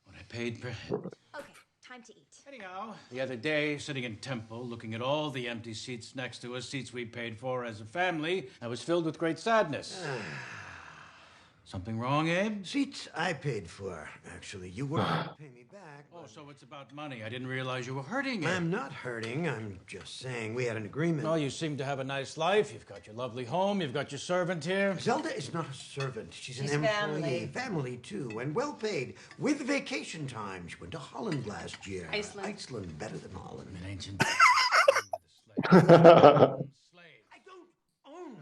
When I paid per head. Okay, time to eat. Anyhow, the other day, sitting in Temple, looking at all the empty seats next to us, seats we paid for as a family, I was filled with great sadness. Something wrong, Abe? Seats I paid for, actually. You were going to pay me back. Oh, so it's about money. I didn't realize you were hurting, Abe. I'm not hurting. I'm just saying we had an agreement. Well, you seem to have a nice life. You've got your lovely home. You've got your servant here. Zelda is not a servant. She's an She's employee. family. Family, too, and well paid. With vacation time. She went to Holland last year. Iceland. Iceland, better than Holland. An ancient.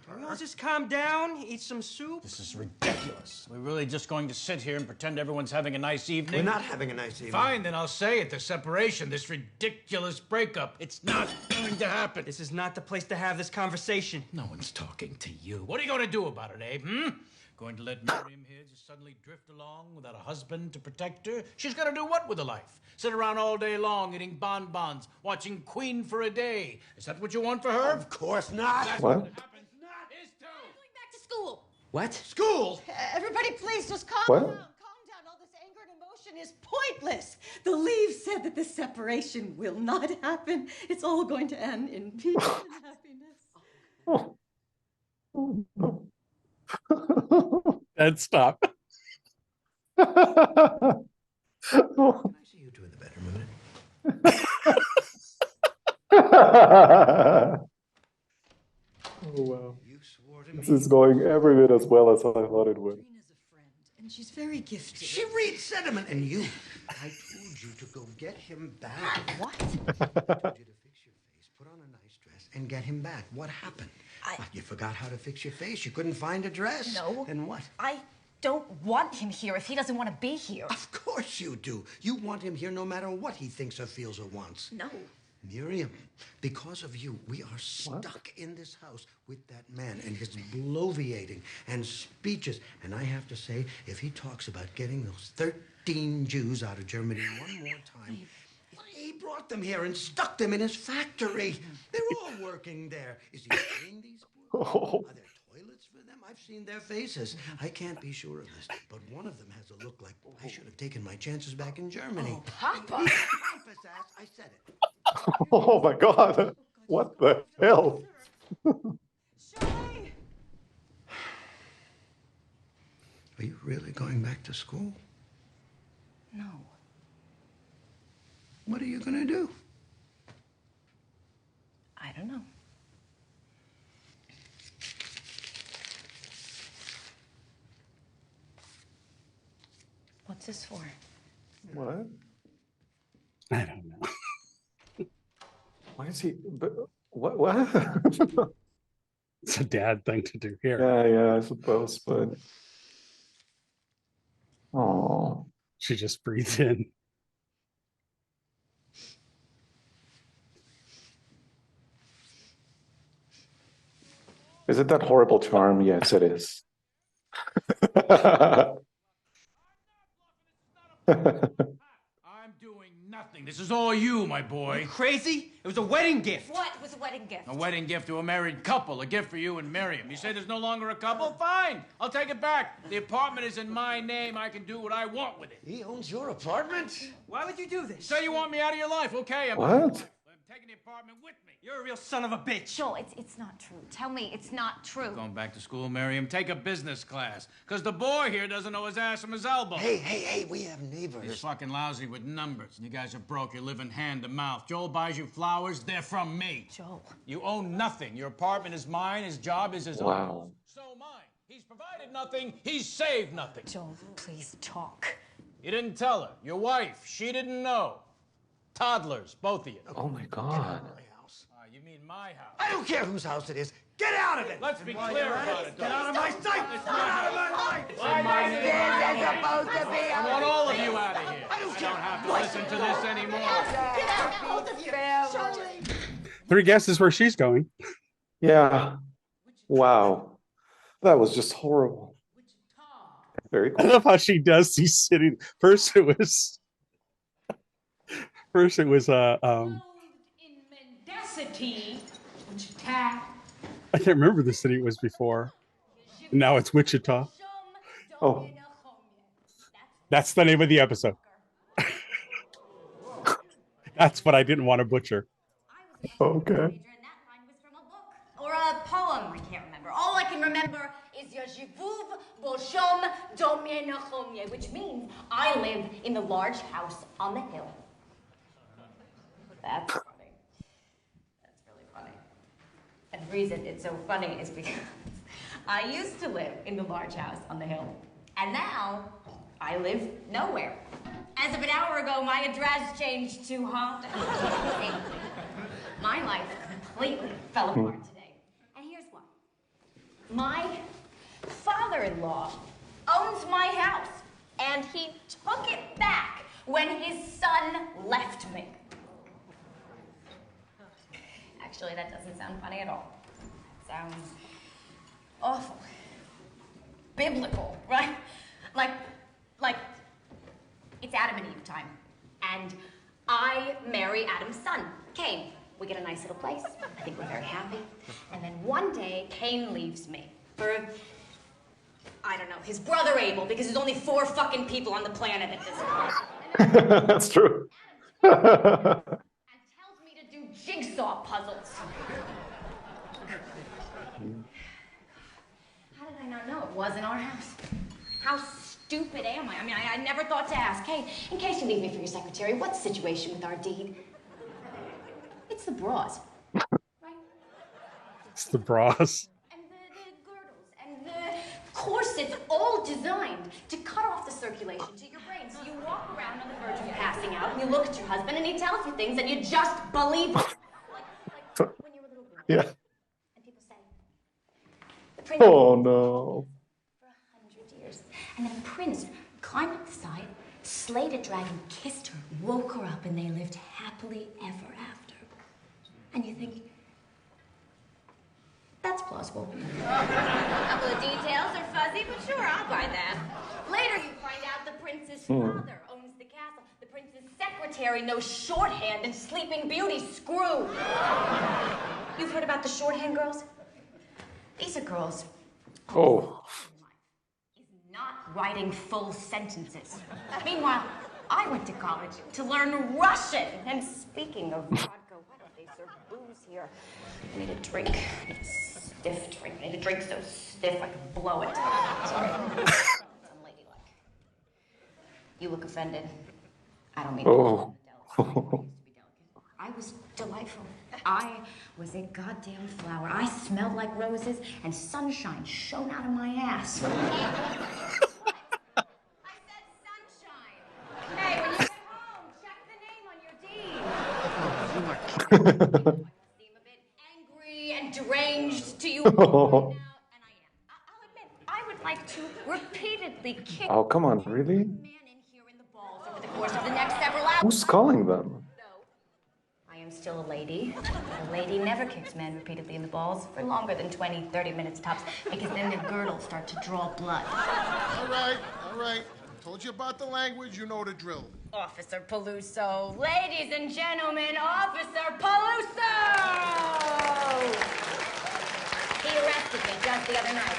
Can we all just calm down, eat some soup? This is ridiculous. We're really just going to sit here and pretend everyone's having a nice evening? We're not having a nice evening. Fine, then I'll say it. The separation, this ridiculous breakup. It's not going to happen. This is not the place to have this conversation. No one's talking to you. What are you going to do about it, Abe? Going to let Miriam here just suddenly drift along without a husband to protect her? She's going to do what with her life? Sit around all day long eating bonbons, watching Queen for a day. Is that what you want for her? Of course not. That's What? what happens. Not his too. Back to school. What? School? Everybody, please just calm What? down. Calm down. All this anger and emotion is pointless. The leaves said that this separation will not happen. It's all going to end in peace and happiness. Dead stop. Can I see you two in the bedroom a minute? Oh wow. You swore to This me. is going every bit as well as I thought it would. Trina's a friend, and she's very gifted. She reads sentiment, and you. I told you to go get him back. What? I told you to fix your face, put on a nice dress, and get him back. What happened? What, you forgot how to fix your face? You couldn't find a dress? No. Then what? I don't want him here if he doesn't want to be here. Of course you do. You want him here no matter what he thinks or feels or wants. No. Miriam, because of you, we are stuck in this house with that man and his bloviating and speeches. And I have to say, if he talks about getting those 13 Jews out of Germany one more time, he brought them here and stuck them in his factory. They're all working there. Is he paying these poor people? Are there toilets for them? I've seen their faces. I can't be sure of this, but one of them has a look like I should have taken my chances back in Germany. Oh, Papa. Pompous ass, I said it. Oh my God. What the hell? Shirley! Are you really going back to school? No. What are you gonna do? I don't know. What's this for? What? I don't know. Why is he? But what? It's a dad thing to do here. Yeah, I suppose, but. Oh. She just breathes in. Is it that horrible charm? Yes, it is. I'm doing nothing. This is all you, my boy. You crazy? It was a wedding gift. What was a wedding gift? A wedding gift to a married couple. A gift for you and Miriam. You say there's no longer a couple? Fine. I'll take it back. The apartment is in my name. I can do what I want with it. He owns your apartment? Why would you do this? Say you want me out of your life. Okay, What? I'm taking the apartment with me. You're a real son of a bitch. Joel, it's not true. Tell me it's not true. Going back to school, Miriam. Take a business class. Because the boy here doesn't know his ass from his elbow. Hey, we have neighbors. He's fucking lousy with numbers. And you guys are broke. You're living hand to mouth. Joel buys you flowers. They're from me. Joel. You own nothing. Your apartment is mine. His job is his own. Wow. So mine. He's provided nothing. He's saved nothing. Joel, please talk. You didn't tell her. Your wife. She didn't know. Toddlers, both of you. Oh my God. You mean my house? I don't care whose house it is. Get out of it! Let's be clear about it. Get out of my sight! Get out of my life! It's in my name. This is supposed to be I want all of you out of here. I don't I don't have to listen to this anymore. Charlie. 3 guesses where she's going. Yeah. Wow. That was just horrible. Very I cool. love how she does. She's sitting. First it was Mendacity, Wichita. I can't remember the city it was before. Now it's Wichita. Oh. That's the name of the episode. That's what I didn't want to butcher. Okay. Or a poem, I can't remember. All I can remember is Yashivuv Boshom Domye Nachomye, which means I live in the large house on the hill. That's funny. That's really funny. And the reason it's so funny is because I used to live in the large house on the hill. And now I live nowhere. As of an hour ago, my address changed to my life completely fell apart today. And here's why. My father-in-law owns my house, and he took it back when his son left me. Actually, that doesn't sound funny at all. It sounds awful. Biblical, right? Like, it's Adam and Eve time. And I marry Adam's son, Cain. We get a nice little place. I think we're very happy. And then one day, Cain leaves me for, I don't know, his brother Abel, because there's only 4 fucking people on the planet at this point. That's true. And tells me to do jigsaw puzzles. How did I not know it wasn't our house? How stupid am I? I mean, I never thought to ask, hey, in case you leave me for your secretary, what's the situation with our deed? It's the bras. It's the bras. And the girdles and the corsets, all designed to cut off the circulation to your brain. So you walk around on the verge of passing out, and you look at your husband, and he tells you things, and you just believe it. Like when you were a little girl. Yeah. And people say, the prince Oh no. for 100 years. And then Prince climbed up the side, slayed a dragon, kissed her, woke her up, and they lived happily ever after. And you think, that's plausible. A couple of details are fuzzy, but sure, I'll buy that. Later, you find out the prince's father owns the castle. The prince's secretary knows shorthand, and Sleeping Beauty's screwed. You've heard about the shorthand girls? These are girls Oh. not writing full sentences. Meanwhile, I went to college to learn Russian. And speaking of vodka, why don't they serve booze here? I need a drink. I need a stiff drink. I need a drink so stiff I can blow it. Sorry. It's unladylike. You look offended. I don't mean Oh. I was delightful. I was a goddamn flower. I smelled like roses, and sunshine shone out of my ass. Hey, when you get home, check the name on your deed. Angry and deranged to you. And I I'll admit, I would like to repeatedly kick Oh, come on, really? balls over the course of the next several hours. Who's calling them? I am still a lady. A lady never kicks men repeatedly in the balls for longer than 20, 30 minutes tops, because then their girdles start to draw blood. All right. Told you about the language, you know the drill. Officer Peluso. Ladies and gentlemen, Officer Peluso! He arrested me just the other night.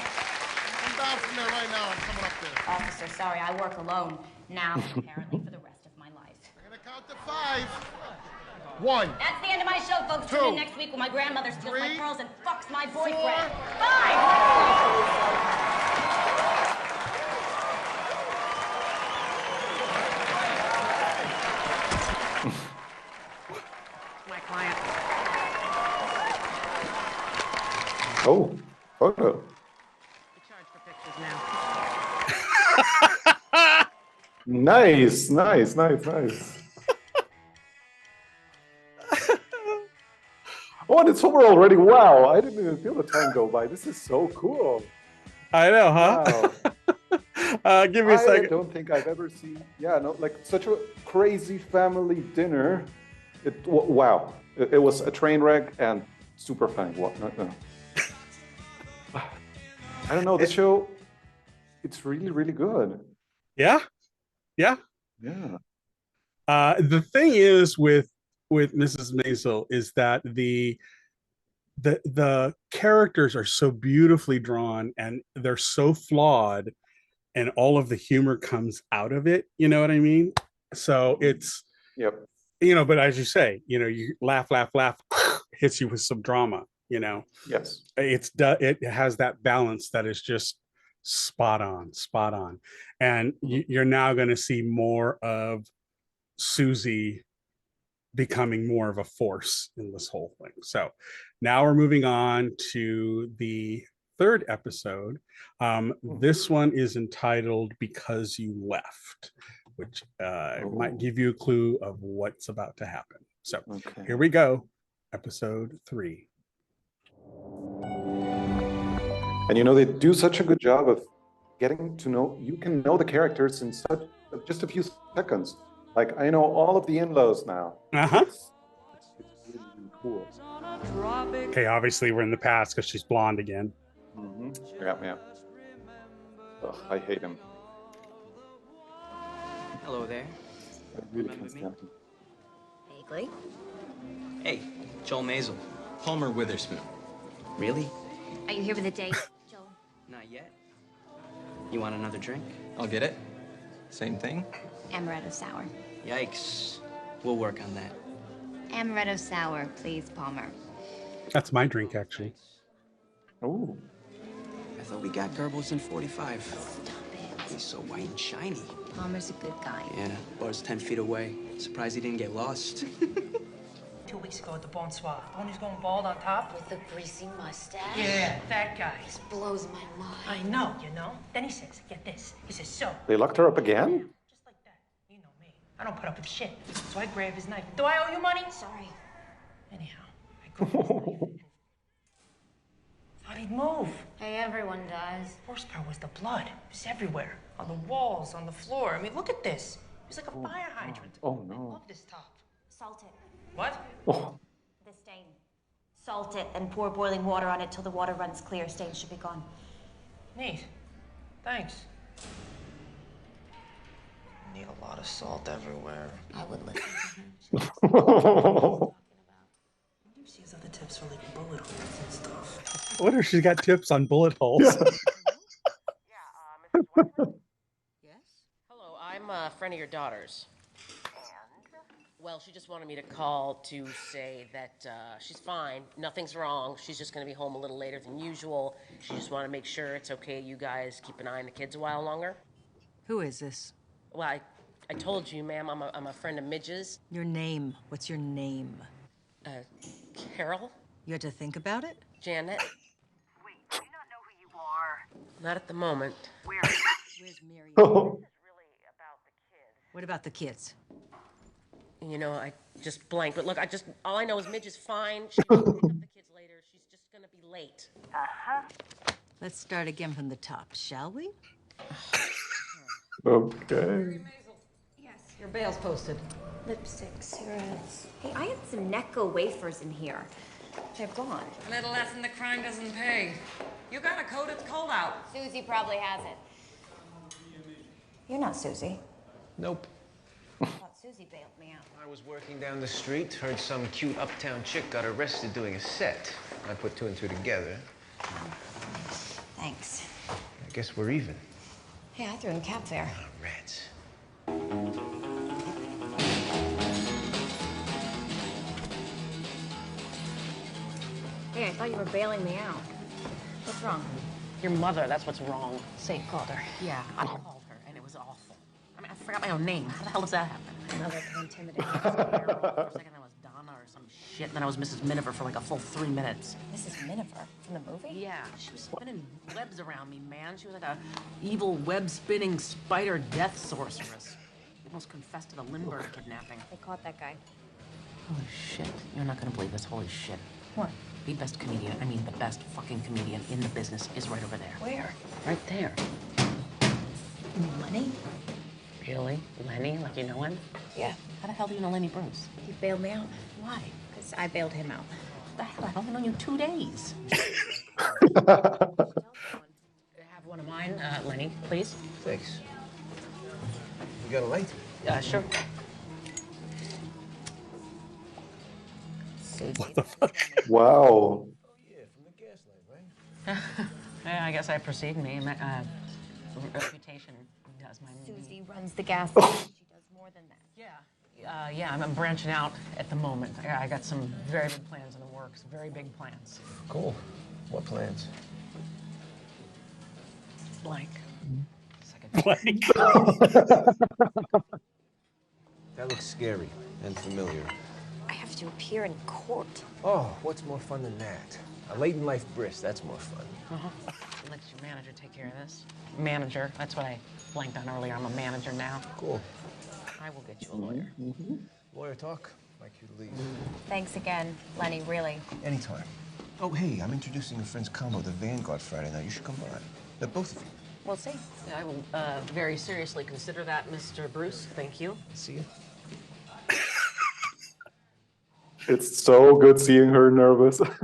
Come down from there right now. I'm coming up there. Officer, sorry, I work alone. Now, apparently, for the rest of my life. I'm gonna count to 5. 1. That's the end of my show, folks. Tune in 2. next week when my grandmother steals my 3. pearls and fucks my 4. boyfriend. 5! My client. Oh, photo. We charge for pictures now. Nice. Oh, and it's over already. Wow, I didn't even feel the time go by. This is so cool. I know, huh? Wow. Give me a second. I don't think I've ever seen, like such a crazy family dinner. Wow. It was a train wreck and super funny. What? No. I don't know. This show, it's really, really good. Yeah. The thing is with Mrs. Maisel is that the characters are so beautifully drawn and they're so flawed, and all of the humor comes out of it. You know what I mean? So it's but as you say, you laugh, hits you with some drama. Yes, it has that balance that is just spot on, and you're now going to see more of Susie becoming more of a force in this whole thing. So now we're moving on to the third episode. This one is entitled Because You Left, which might give you a clue of what's about to happen. So here we go. Episode 3. And they do such a good job of getting to know, you can know the characters in just a few seconds. Like, I know all of the in-laws now. It's really, really cool. Okay, obviously we're in the past because she's blonde again. Yeah. Ugh, I hate him. Hello there. I really can't stand him. Vaguely. Hey, Joel Maisel. Palmer Witherspoon. Really? Are you here for the date, Joel? Not yet. You want another drink? I'll get it. Same thing? Amaretto sour. Yikes. We'll work on that. Amaretto sour, please, Palmer. That's my drink, actually. Oh. I thought we got Goebbels in 45. Stop it. He's so white and shiny. Palmer's a good guy. Yeah, bar's 10 feet away. Surprised he didn't get lost. 2 weeks ago at the Bonsoir. The one who's going bald on top? With the greasy mustache? Yeah, that guy. This blows my mind. I know, Then he says, get this. He says, so. They locked her up again? Just like that. You know me. I don't put up with shit. So I grab his knife. Do I owe you money? Sorry. Anyhow, I grab his knife. Thought he'd move. Hey, everyone does. Worst part was the blood. It was everywhere. On the walls, on the floor. I mean, look at this. It was like a fire hydrant. Oh, I no. love this top. Salt it. What? Oh. The stain. Salt it and pour boiling water on it till the water runs clear. Stain should be gone. Neat. Thanks. Need a lot of salt everywhere. I would listen to her. She has other tips for like bullet holes and stuff. What if she's got tips on bullet holes? Hello, I'm a friend of your daughter's. Well, she just wanted me to call to say that she's fine. Nothing's wrong. She's just going to be home a little later than usual. She just wanted to make sure it's okay you guys keep an eye on the kids a while longer. Who is this? Well, I told you, ma'am, I'm a friend of Midge's. Your name. What's your name? Carol? You had to think about it? Janet? Wait, do you not know who you are? Not at the moment. Where's Mary? Oh. What about the kids? You know, I just blanked. But look, all I know is Midge is fine. She will pick up the kids later. She's just gonna be late. Uh-huh. Let's start again from the top, shall we? Okay. Yes. Your bail's posted. Lipstick, cigarettes. Hey, I had some Necco wafers in here. They're gone. A little lesson that crime doesn't pay. You got a coat, it's cold out. Susie probably has it. You're not Susie. Nope. I thought Susie bailed me out. I was working down the street, heard some cute uptown chick got arrested doing a set. I put two and two together. Thanks. I guess we're even. Hey, I threw in cab fare. Rats. Hey, I thought you were bailing me out. What's wrong? Your mother, that's what's wrong. So you called her. Yeah, I called her, and it was awful. I mean, I forgot my own name. How the hell does that happen? Another can intimidate. For a second, I was Donna or some shit, and then I was Mrs. Miniver for like a full 3 minutes. Mrs. Miniver from the movie? Yeah, she was spinning webs around me, man. She was like a evil web-spinning spider death sorceress. Almost confessed to the Lindbergh kidnapping. They caught that guy. Holy shit. You're not gonna believe this. Holy shit. What? The best comedian, I mean the best fucking comedian in the business is right over there. Where? Right there. Lenny? Really? Lenny? Like you know him? Yeah. How the hell do you know Lenny Bruce? He bailed me out. Why? Because I bailed him out. What the hell? I've only known you 2 days. Have one of mine, Lenny, please. Thanks. You got a light? Sure. What the fuck? Wow. Yeah, I guess I precede me. Reputation does my Susie runs the gas station. She does more than that. Yeah, I'm branching out at the moment. I got some very big plans in the works. Very big plans. Cool. What plans? Blank. Blank. That looks scary and familiar. I have to appear in court. Oh, what's more fun than that? A late-in-life bris, that's more fun. Let your manager take care of this. Manager, that's what I blanked on earlier. I'm a manager now. Cool. I will get you a lawyer. Lawyer talk, like you to leave. Thanks again, Lenny, really. Anytime. Oh, hey, I'm introducing a friend's combo, the Vanguard, Friday night. You should come by. Both of you. We'll see. I will very seriously consider that, Mr. Bruce. Thank you. See you. It's so good seeing her nervous. You get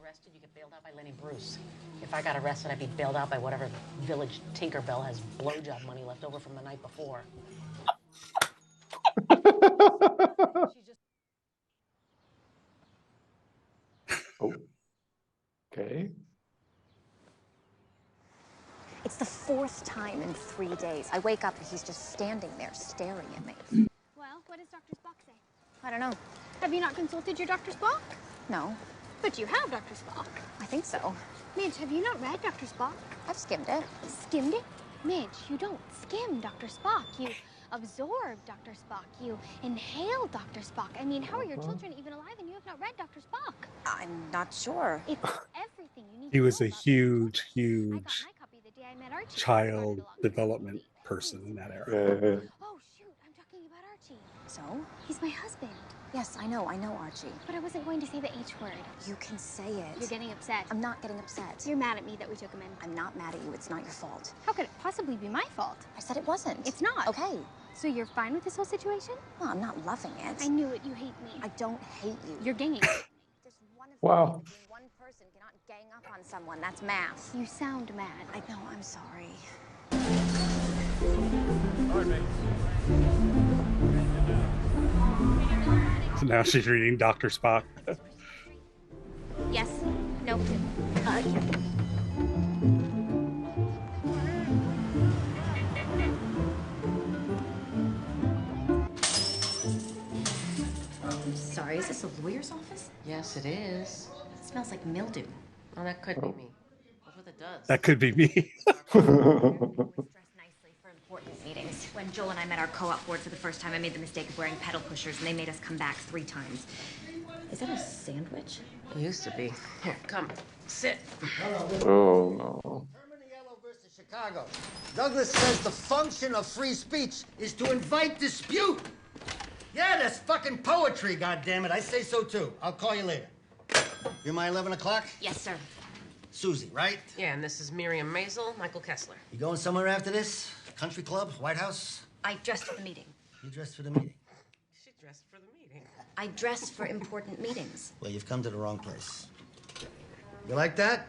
arrested, you get bailed out by Lenny Bruce. If I got arrested, I'd be bailed out by whatever village Tinkerbell has blowjob money left over from the night before. Oh. Okay. It's the 4th time in 3 days. I wake up and he's just standing there staring at me. Well, what does Dr. Spock say? I don't know. Have you not consulted your Dr. Spock? No. But you have Dr. Spock. I think so. Midge, have you not read Dr. Spock? I've skimmed it. Skimmed it? Midge, you don't skim Dr. Spock. You absorb Dr. Spock. You inhale Dr. Spock. I mean, how are your children even alive and you have not read Dr. Spock? I'm not sure. It's everything you need He to was know a about huge, I huge got my copy the day I met Archie. child development person in that era. Oh, shoot, I'm talking about Archie. So? He's my husband. Yes, I know Archie. But I wasn't going to say the H word. You can say it. You're getting upset. I'm not getting upset. You're mad at me that we took him in. I'm not mad at you. It's not your fault. How could it possibly be my fault? I said it wasn't. It's not. Okay. So you're fine with this whole situation? Well, I'm not loving it. I knew it. You hate me. I don't hate you. You're ganging. Wow. One person cannot gang up on someone. That's math. You sound mad. I know. I'm sorry. So now she's reading Dr. Spock. Yes. No. Sorry, is this a lawyer's office? Yes, it is. It smells like mildew. Oh, that could be me. That's what it does. That could be me. Dress nicely for important meetings. When Joel and I met our co-op board for the first time, I made the mistake of wearing pedal pushers, and they made us come back 3 times. Is that a sandwich? It used to be. Here, come, sit. Oh no. Chicago. Douglas says the function of free speech is to invite dispute. Yeah, that's fucking poetry, goddammit. I say so too. I'll call you later. You're my 11 o'clock? Yes, sir. Susie, right? Yeah, and this is Miriam Maisel, Michael Kessler. You going somewhere after this? Country club? White House? I dressed for the meeting. You dressed for the meeting? She dressed for the meeting. I dress for important meetings. Well, you've come to the wrong place. You like that?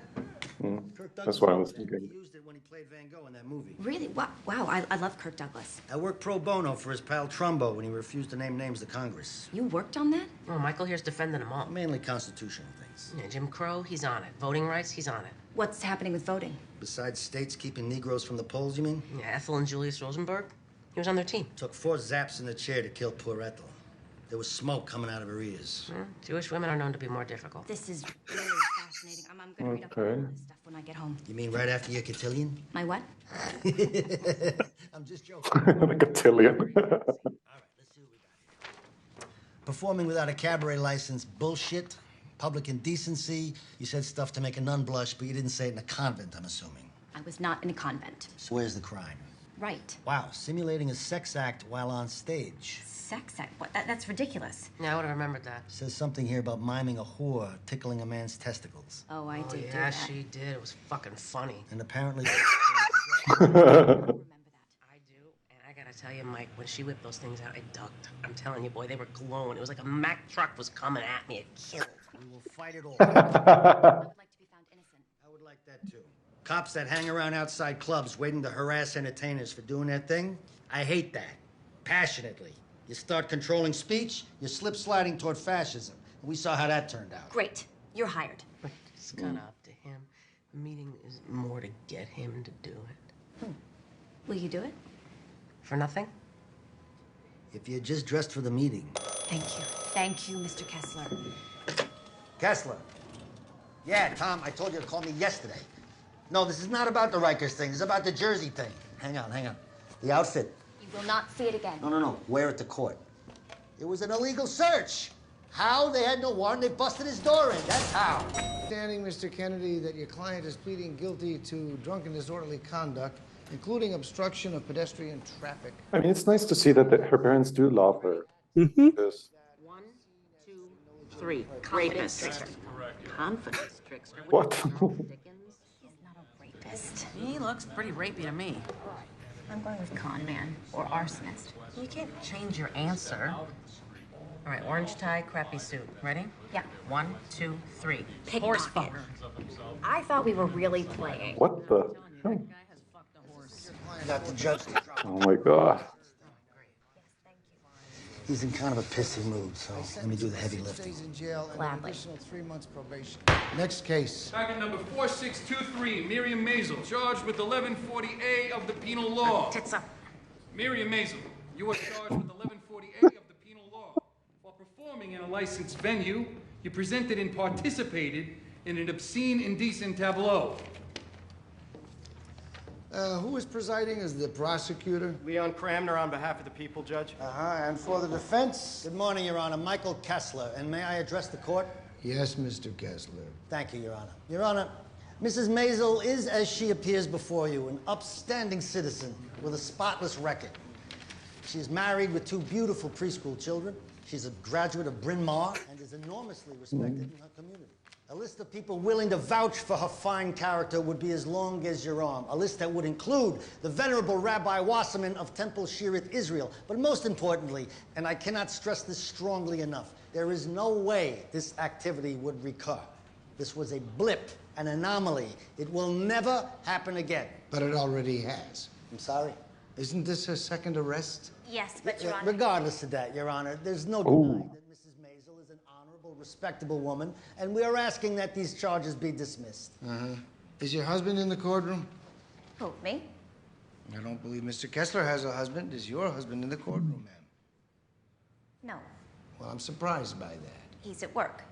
That's what I was thinking. He used it when he played Van Gogh in that movie. Really? Wow, I love Kirk Douglas. I worked pro bono for his pal Trumbo when he refused to name names to Congress. You worked on that? Well, Michael here's defending them all. Mainly constitutional things. Yeah, Jim Crow, he's on it. Voting rights, he's on it. What's happening with voting? Besides states keeping Negroes from the polls, you mean? Yeah, Ethel and Julius Rosenberg, he was on their team. Took 4 zaps in the chair to kill poor Ethel. There was smoke coming out of her ears. Jewish women are known to be more difficult. This is really fascinating. I'm gonna read up on all this stuff when I get home. You mean right after your cotillion? My what? I'm just joking. The cotillion. Performing without a cabaret license, bullshit. Public indecency. You said stuff to make a nun blush, but you didn't say it in a convent, I'm assuming. I was not in a convent. So where's the crime? Right. Wow, simulating a sex act while on stage. Sex act? What? That's ridiculous. Yeah, I would have remembered that. Says something here about miming a whore tickling a man's testicles. Oh, I did do Yeah, that. she did. It was fucking funny. And apparently... I do, and I gotta tell you, Mike, when she whipped those things out, I ducked. I'm telling you, boy, they were glowing. It was like a Mack truck was coming at me. It killed. We will fight it all. I would like that too. Cops that hang around outside clubs waiting to harass entertainers for doing their thing, I hate that. Passionately. You start controlling speech, you're slip-sliding toward fascism. And we saw how that turned out. Great. You're hired. It's kind of up to him. The meeting is more to get him to do it. Will you do it? For nothing? If you're just dressed for the meeting. Thank you. Thank you, Mr. Kessler. Kessler. Yeah, Tom, I told you to call me yesterday. No, this is not about the Rikers thing. This is about the Jersey thing. Hang on. The outfit. You will not see it again. No. Wear it to court. It was an illegal search. How? They had no warrant. They busted his door in. That's how. Understanding, Mr. Kennedy, that your client is pleading guilty to drunken disorderly conduct, including obstruction of pedestrian traffic. I mean, it's nice to see that her parents do love her. Because 1, 2, 3. Rapist. Confidence trickster. what? Rapist. He looks pretty rapey to me. I'm going with con man or arsonist. You can't change your answer. All right, orange tie, crappy suit. Ready? Yeah. 1, 2, 3. Horse fuck. I thought we were really playing. What the? hell? Got the judge. Oh my god. He's in kind of a pissy mood, so let me do the heavy lifting. Stays in jail and an Gladly. additional 3 months probation. Next case. Docket number 4623, Miriam Maisel, charged with 1140A of the penal law. Tits up. Miriam Maisel, you are charged with 1140A of the penal law. While performing in a licensed venue, you presented and participated in an obscene, indecent tableau. Who is presiding as the prosecutor? Leon Cramner on behalf of the people, Judge. And for the defense? Good morning, Your Honor. Michael Kessler. And may I address the court? Yes, Mr. Kessler. Thank you, Your Honor. Your Honor, Mrs. Maisel is, as she appears before you, an upstanding citizen with a spotless record. She is married with 2 beautiful preschool children. She's a graduate of Bryn Mawr and is enormously respected in her community. A list of people willing to vouch for her fine character would be as long as your arm. A list that would include the venerable Rabbi Wasserman of Temple Shirith, Israel. But most importantly, and I cannot stress this strongly enough, there is no way this activity would recur. This was a blip, an anomaly. It will never happen again. But it already has. I'm sorry? Isn't this her second arrest? Yes, but Your Honor. Regardless of that, Your Honor, there's no denying that Mrs. Maisel is an honorable, respectable woman, and we are asking that these charges be dismissed. Is your husband in the courtroom? Who, me? I don't believe Mr. Kessler has a husband. Is your husband in the courtroom, ma'am? No. Well, I'm surprised by that. He's at work.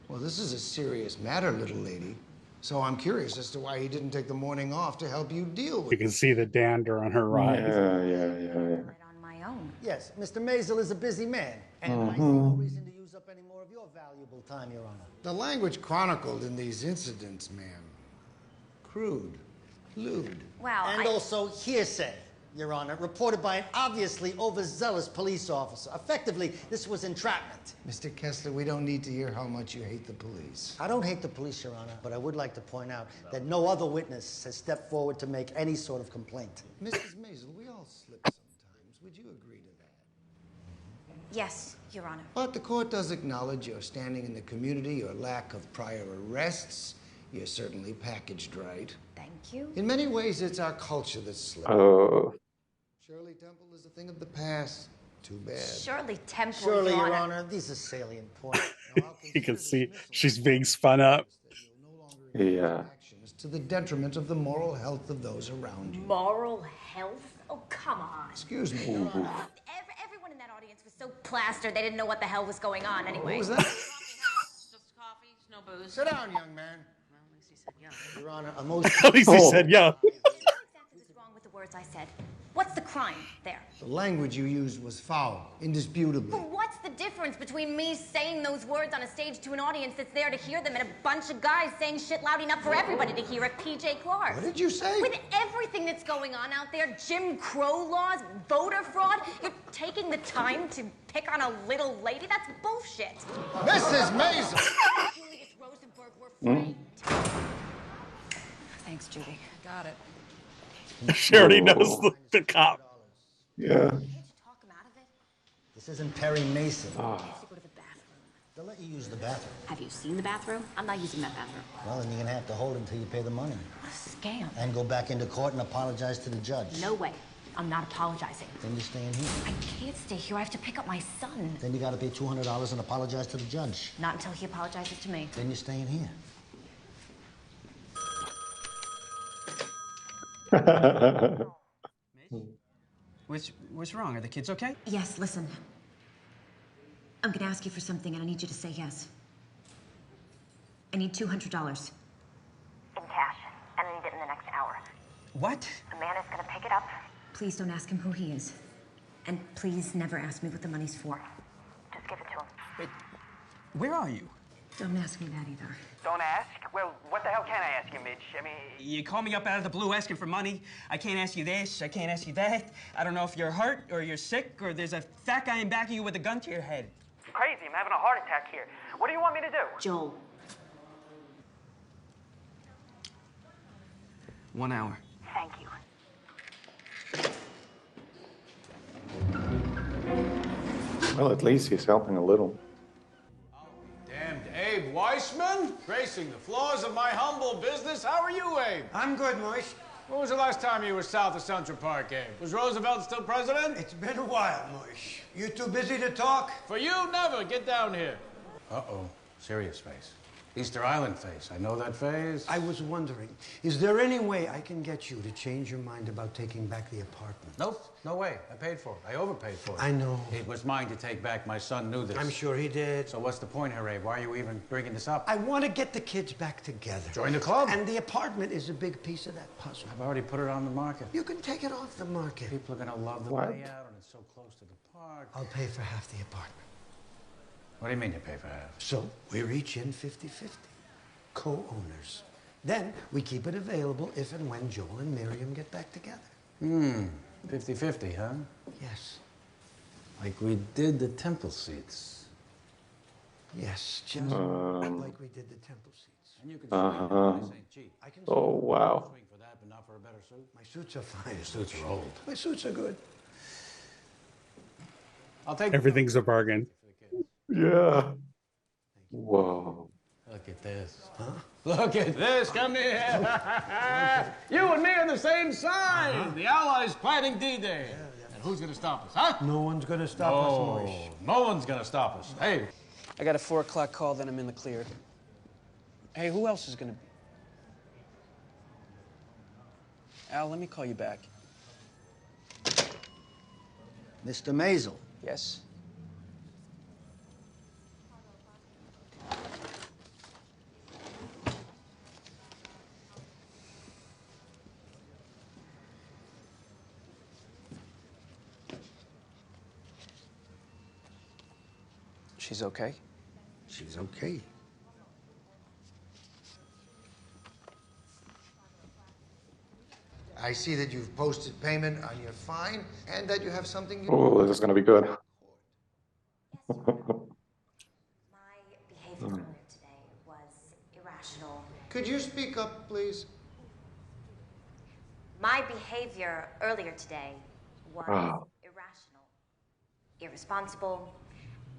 Well, this is a serious matter, little lady. So I'm curious as to why he didn't take the morning off to help you deal with You can see the dander on her eyes. On my own. Yes, Mr. Maisel is a busy man, and I see no reason to use up any more of your valuable time, Your Honor. The language chronicled in these incidents, ma'am. Crude, lewd. Wow. And also hearsay, Your Honor, reported by an obviously overzealous police officer. Effectively, this was entrapment. Mr. Kessler, we don't need to hear how much you hate the police. I don't hate the police, Your Honor, but I would like to point out that no other witness has stepped forward to make any sort of complaint. Mrs. Maisel, we all slip sometimes. Would you agree to that? Yes, Your Honor. But the court does acknowledge your standing in the community, your lack of prior arrests. You're certainly packaged right. Thank you. In many ways, it's our culture that's slipped. Oh. Shirley Temple is a thing of the past. Too bad. Shirley Temple, Surely, Your Your Honor. Honor, these are salient points. You can see she's being spun up. Yeah. To the detriment of the moral health of those around you. Moral health? Oh, come on. Excuse me. Everyone in that audience was so plastered they didn't know what the hell was going on anyway. What was that? Just coffee, no booze. Sit down, young man. Well, at least he said yeah. Your Honor, a most... At least he said yeah. What exactly was wrong with the words I said? What's the crime there? The language you used was foul, indisputably. But what's the difference between me saying those words on a stage to an audience that's there to hear them and a bunch of guys saying shit loud enough for everybody to hear at PJ Clark's? What did you say? With everything that's going on out there, Jim Crow laws, voter fraud, you're taking the time to pick on a little lady? That's bullshit. Mrs. Maisel! Julius Rosenberg, we're framed. Thanks, Judy. Got it. She already knows the cop. Yeah. This isn't Perry Mason. I have to go to the bathroom. They'll let you use the bathroom. Have you seen the bathroom? I'm not using that bathroom. Well, then you're gonna have to hold until you pay the money. What a scam. And go back into court and apologize to the judge. No way. I'm not apologizing. Then you're staying here. I can't stay here. I have to pick up my son. Then you gotta pay $200 and apologize to the judge. Not until he apologizes to me. Then you're staying here. What's wrong? Are the kids okay? Yes, listen. I'm gonna ask you for something and I need you to say yes. I need $200. In cash, and I need it in the next hour. What? A man is gonna pick it up. Please don't ask him who he is. And please never ask me what the money's for. Just give it to him. Wait, where are you? Don't ask me that either. Don't ask? Well, what the hell can I ask you, Mitch? I mean... You call me up out of the blue asking for money. I can't ask you this. I can't ask you that. I don't know if you're hurt or you're sick or there's a fat guy in back of you with a gun to your head. It's crazy. I'm having a heart attack here. What do you want me to do? Joel. 1 hour. Thank you. Well, at least he's helping a little. Damned Abe Weissman, gracing the floors of my humble business. How are you, Abe? I'm good, Moish. When was the last time you were south of Central Park, Abe? Was Roosevelt still president? It's been a while, Moish. You too busy to talk? For you, never. Get down here. Uh-oh. Serious face. Easter Island face. I know that face. I was wondering, is there any way I can get you to change your mind about taking back the apartment? Nope. No way. I paid for it. I overpaid for it. I know. It was mine to take back. My son knew this. I'm sure he did. So what's the point here, Abe? Why are you even bringing this up? I want to get the kids back together. Join the club. And the apartment is a big piece of that puzzle. I've already put it on the market. You can take it off the market. People are going to love the What? layout, and it's so close to the park. I'll pay for half the apartment. What do you mean you pay for half? So we're each in 50-50. Co-owners. Then we keep it available if and when Joel and Miriam get back together. 50-50, huh? Yes. Like we did the temple seats. Yes, just like we did the temple seats. And you can Uh-huh. this ain't cheap. I can Oh, wow. Swing for that, but not for a better suit. My suits are fine. Your suits are old. My suits are good. I'll take Everything's a bargain. Yeah. Whoa. Look at this. Huh? Look at this. Come here. You and me on the same side. The Allies planning D-Day. And who's going to stop us, huh? No one's going to stop us, Moish. No one's going to stop us. Hey. I got a 4 o'clock call, then I'm in the clear. Hey, who else is gonna... Al, let me call you back. Mr. Maisel. Yes? She's okay? She's okay. I see that you've posted payment on your fine and that you have something you... Oh, this is gonna be good. Behavior earlier today was irrational. Could you speak up, please? My behavior earlier today was Wow. irrational, irresponsible,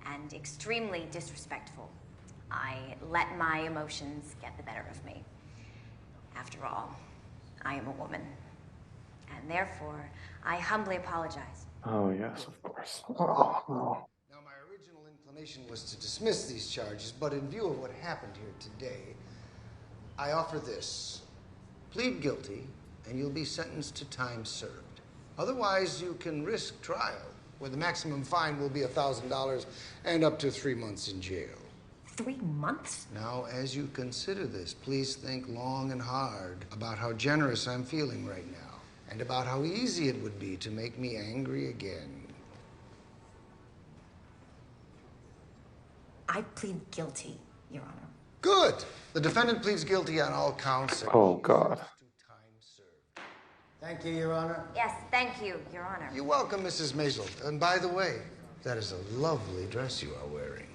and extremely disrespectful. I let my emotions get the better of me. After all, I am a woman, and therefore, I humbly apologize. Oh, yes, of course. Oh, no. Now, my original inclination was to dismiss these charges, but in view of what happened here today, I offer this. Plead guilty, and you'll be sentenced to time served. Otherwise, you can risk trial, where the maximum fine will be $1,000 and up to 3 months in jail. 3 months? Now, as you consider this, please think long and hard about how generous I'm feeling right now, and about how easy it would be to make me angry again. I plead guilty, Your Honor. Good. The defendant pleads guilty on all counts. Oh, God. Thank you, Your Honor. Yes, thank you, Your Honor. You're welcome, Mrs. Maisel. And by the way, that is a lovely dress you are wearing.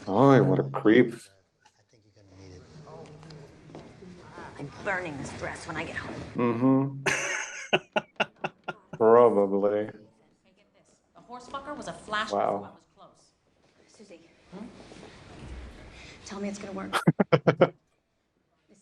Oh, what a creep. I'm burning this dress when I get home. Mm-hmm. Probably. The horse fucker was a flash Wow. before I was close. Susie, tell me it's gonna work. This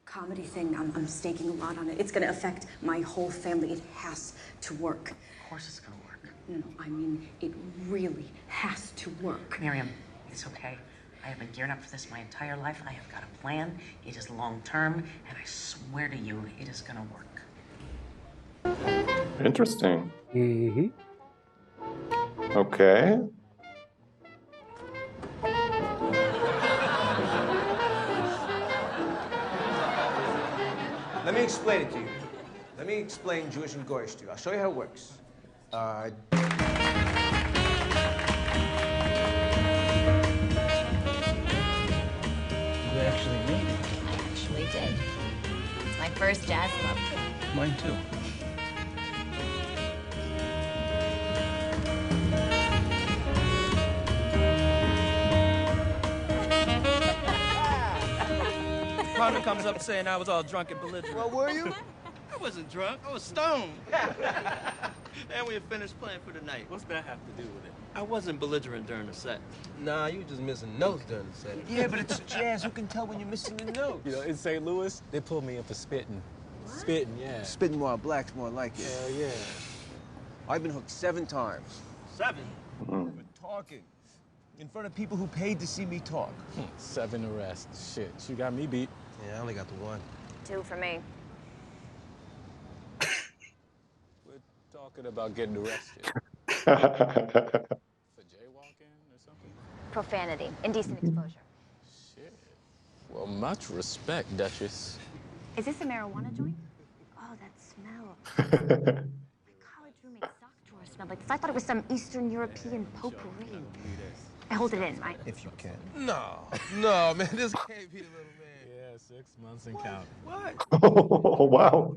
comedy thing, I'm staking a lot on it. It's gonna affect my whole family. It has to work. Of course it's gonna work. No, I mean, it really has to work. Miriam, it's okay. I have been gearing up for this my entire life. I have got a plan. It is long term, and I swear to you, it is gonna work. Interesting. Mm-hmm. Okay. Let me explain it to you. Let me explain Jewish and Goyish to you. I'll show you how it works. You actually made it. I actually did. It's my first jazz club. Mine too. Partner comes up saying I was all drunk and belligerent. Well, were you? I wasn't drunk. I was stoned. And we had finished playing for the night. What's that have to do with it? I wasn't belligerent during the set. Nah, you just missing notes during the set. Yeah, but it's jazz. Who can tell when you're missing the notes? You know, in St. Louis, they pulled me in for spitting. Spitting, yeah. Spitting while black's more like it. Hell yeah. I've been hooked 7 times. 7? For talking. In front of people who paid to see me talk. 7 arrests. Shit, you got me beat. Yeah, I only got the 1. 2 for me. We're talking about getting arrested. For jaywalking or something? Profanity, indecent exposure. Shit. Well, much respect, Duchess. Is this a marijuana joint? Oh, that smell. My college roommate's sock drawer smelled like this. I thought it was some Eastern European potpourri. I hold it in, right? If you can. No, man, this can't be the little man. Yeah, 6 months and count. What? Oh, wow.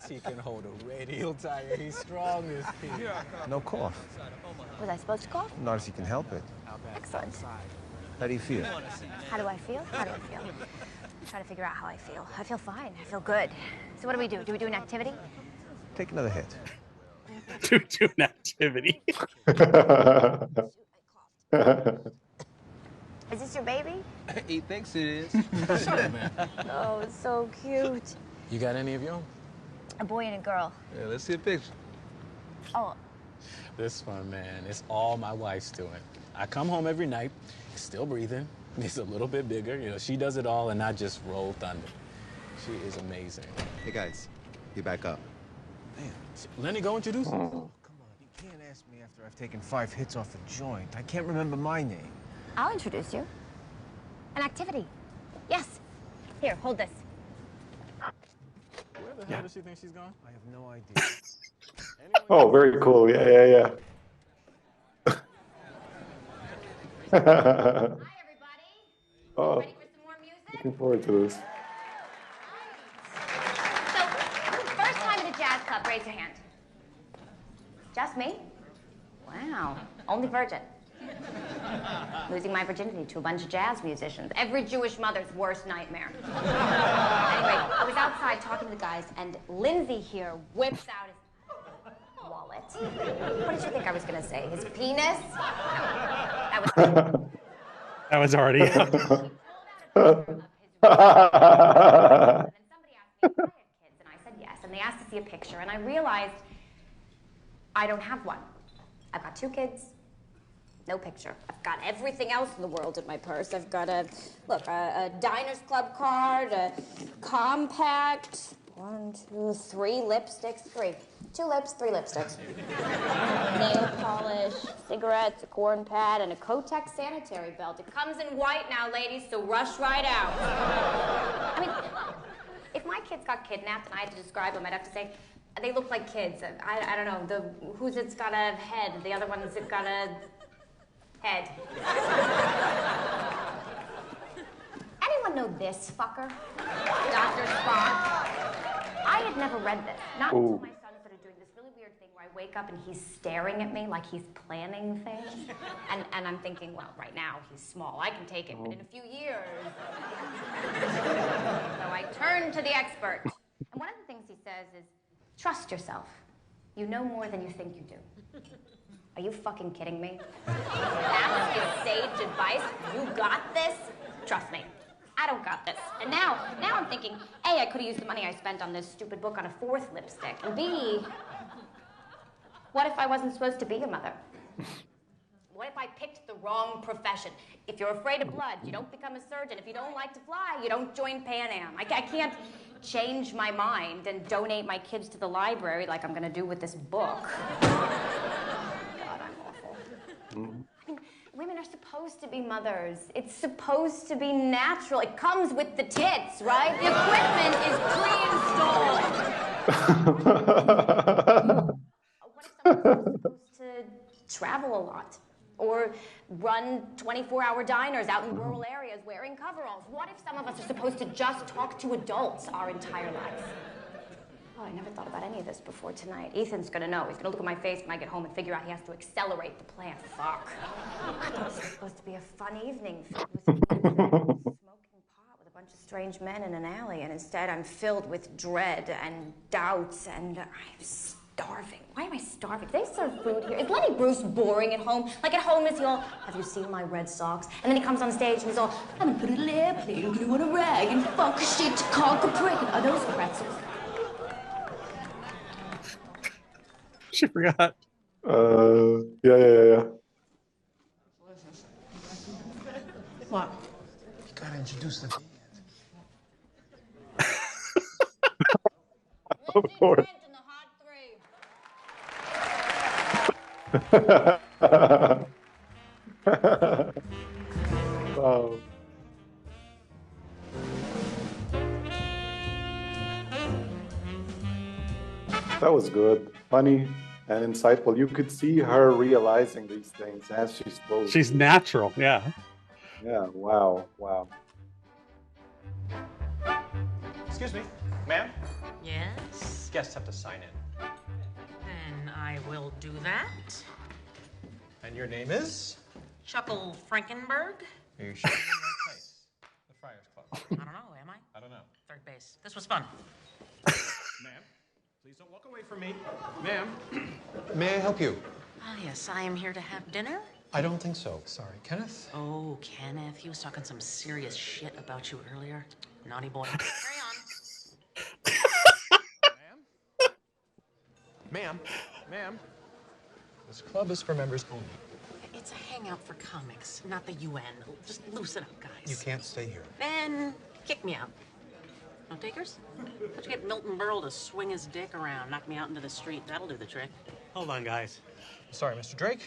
He can hold a radial tire. He's strong as he. No cough. Was I supposed to cough? Not if you can help it. Excellent. How do you feel? How do I feel? How do I feel? I'm trying to figure out how I feel. I feel fine. I feel good. So what do we do? Do we do an activity? Take another hit. To do an activity. Is this your baby? He thinks it is. Oh, it's so cute. You got any of your own? A boy and a girl. Yeah, let's see a picture. Oh, This one, man, it's all my wife's doing. I come home every night, he's still breathing. He's a little bit bigger. You know, she does it all, and I just roll thunder. She is amazing. Hey, guys, you back up. Damn. Lenny, go introduce him. Come on, you can't ask me after I've taken 5 hits off a joint. I can't remember my name. I'll introduce you. An activity. Yes. Here, hold this. Where the hell does she think she's going? I have no idea. Oh, very cool. Yeah. Oh, looking forward to this. So, first time at a jazz club, raise your hand. Just me? Wow. Only virgin. Losing my virginity to a bunch of jazz musicians. Every Jewish mother's worst nightmare. Anyway, I was outside talking to the guys, and Lindsay here whips out his wallet. What did you think I was going to say? His penis? No, that was... That was already. And I said yes, and they asked to see a picture, and I realized I don't have one. I've got 2 kids, no picture. I've got everything else in the world in my purse. I've got a Diners Club card, a compact, 1, 2, 3 lipsticks, 3. 2 lips, 3 lipsticks. Nail polish, cigarettes, a corn pad, and a Kotex sanitary belt. It comes in white now, ladies, so rush right out. I mean, if my kids got kidnapped and I had to describe them, I'd have to say, they look like kids. I don't know, who's it's got a head, the other one's it got a head. Anyone know this fucker? Dr. Spock? I had never read this, not until my son started doing this really weird thing where I wake up and he's staring at me like he's planning things. And I'm thinking, well, right now he's small, I can take it, but in a few years. So I turn to the expert. And one of the things he says is, trust yourself. You know more than you think you do. Are you fucking kidding me? That's his sage advice? You got this? Trust me. I don't got this. And now I'm thinking, A, I could have used the money I spent on this stupid book on a 4th lipstick. And B, what if I wasn't supposed to be a mother? What if I picked the wrong profession? If you're afraid of blood, you don't become a surgeon. If you don't like to fly, you don't join Pan Am. I can't change my mind and donate my kids to the library like I'm gonna do with this book. God, I'm awful. I mean, women are supposed to be mothers. It's supposed to be natural. It comes with the tits, right? The equipment is pre-installed. What if someone's supposed to travel a lot? Or run 24-hour diners out in rural areas wearing coveralls? What if some of us are supposed to just talk to adults our entire lives? Oh, I never thought about any of this before tonight. Ethan's gonna know. He's gonna look at my face when I get home and figure out he has to accelerate the plan. Fuck. I thought this was supposed to be a fun evening filled with smoking pot with a bunch of strange men in an alley, and instead I'm filled with dread and doubts, and I'm starving. Why am I starving? Do they serve food here? Is Lenny Bruce boring at home? Like at home, is he all, have you seen my Red Sox? And then he comes on stage and he's all, I'm gonna put a little airplane glue on a rag and fuck shit to conk a prick. Are those pretzels? She forgot. Yeah. What? You gotta introduce the band. Of course. Wow. That was good, funny, and insightful. You could see her realizing these things as she spoke. She's natural, yeah. Yeah, wow. Excuse me, ma'am? Yes? Guests have to sign in. Then I will do that. And your name is? Chuckle Frankenberg? Are you sure you're in the right place? The Friars Club. I don't know, am I? I don't know. Third base. This was fun. Ma'am, please don't walk away from me. Ma'am, may I help you? Ah, yes, I am here to have dinner. I don't think so. Sorry. Kenneth? Oh, Kenneth, he was talking some serious shit about you earlier. Naughty boy. Carry on. Ma'am. This club is for members only. It's a hangout for comics, not the UN. Just loosen up, guys. You can't stay here. Then kick me out. No takers? How'd you get Milton Berle to swing his dick around, knock me out into the street? That'll do the trick. Hold on, guys. Sorry, Mr. Drake.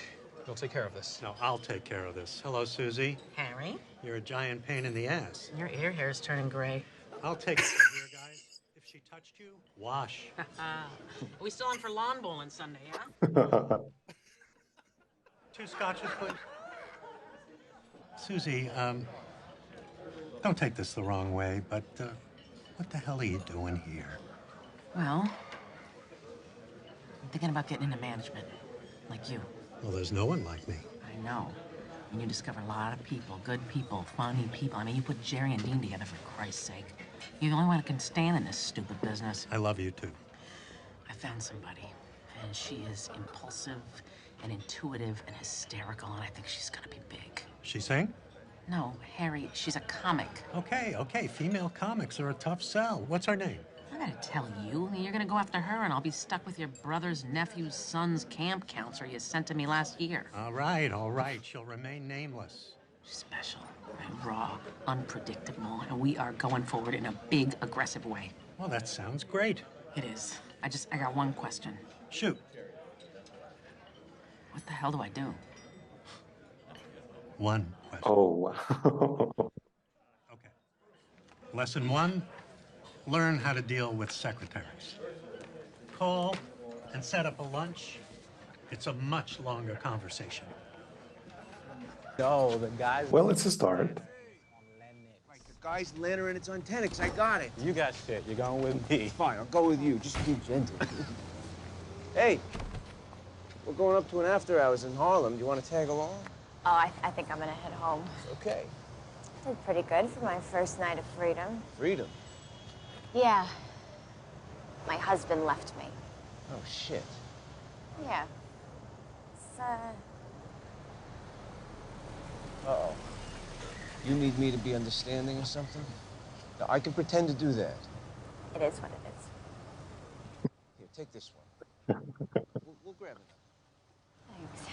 You'll take care of this. No, I'll take care of this. Hello, Susie. Harry? You're a giant pain in the ass. Your ear hair is turning gray. I'll take it from here, guys. If she touched you? Wash. Are we still on for lawn bowling Sunday, yeah? 2 scotches, please. Susie, don't take this the wrong way, but what the hell are you doing here? Well, I'm thinking about getting into management, like you. Well, there's no one like me. I know. And you discover a lot of people, good people, funny people. I mean, you put Jerry and Dean together, for Christ's sake. You're the only one who can stand in this stupid business. I love you, too. I found somebody, and she is impulsive and intuitive and hysterical, and I think she's gonna be big. She sing? No, Harry, she's a comic. Okay. Female comics are a tough sell. What's her name? I gotta tell you, you're gonna go after her, and I'll be stuck with your brother's nephew's son's camp counselor you sent to me last year. All right. She'll remain nameless. She's special, right? Raw, unpredictable, and we are going forward in a big, aggressive way. Well, that sounds great. It is. I got one question. Shoot. What the hell do I do? One question. Oh, wow. Lesson 1, learn how to deal with secretaries. Call and set up a lunch. It's a much longer conversation. No, the guy's... Well, it's a start. Right, the guy's lantern, it's on 10x. I got it. You got shit. You're going with me. Fine, I'll go with you. Just be gentle. Hey, we're going up to an after hours in Harlem. Do you want to tag along? Oh, I think I'm gonna head home. Okay. Did pretty good for my first night of freedom. Freedom. Yeah. My husband left me. Oh, shit. Yeah. It's, Uh-oh. You need me to be understanding or something? Now, I can pretend to do that. It is what it is. Here, take this one. We'll grab it. Thanks.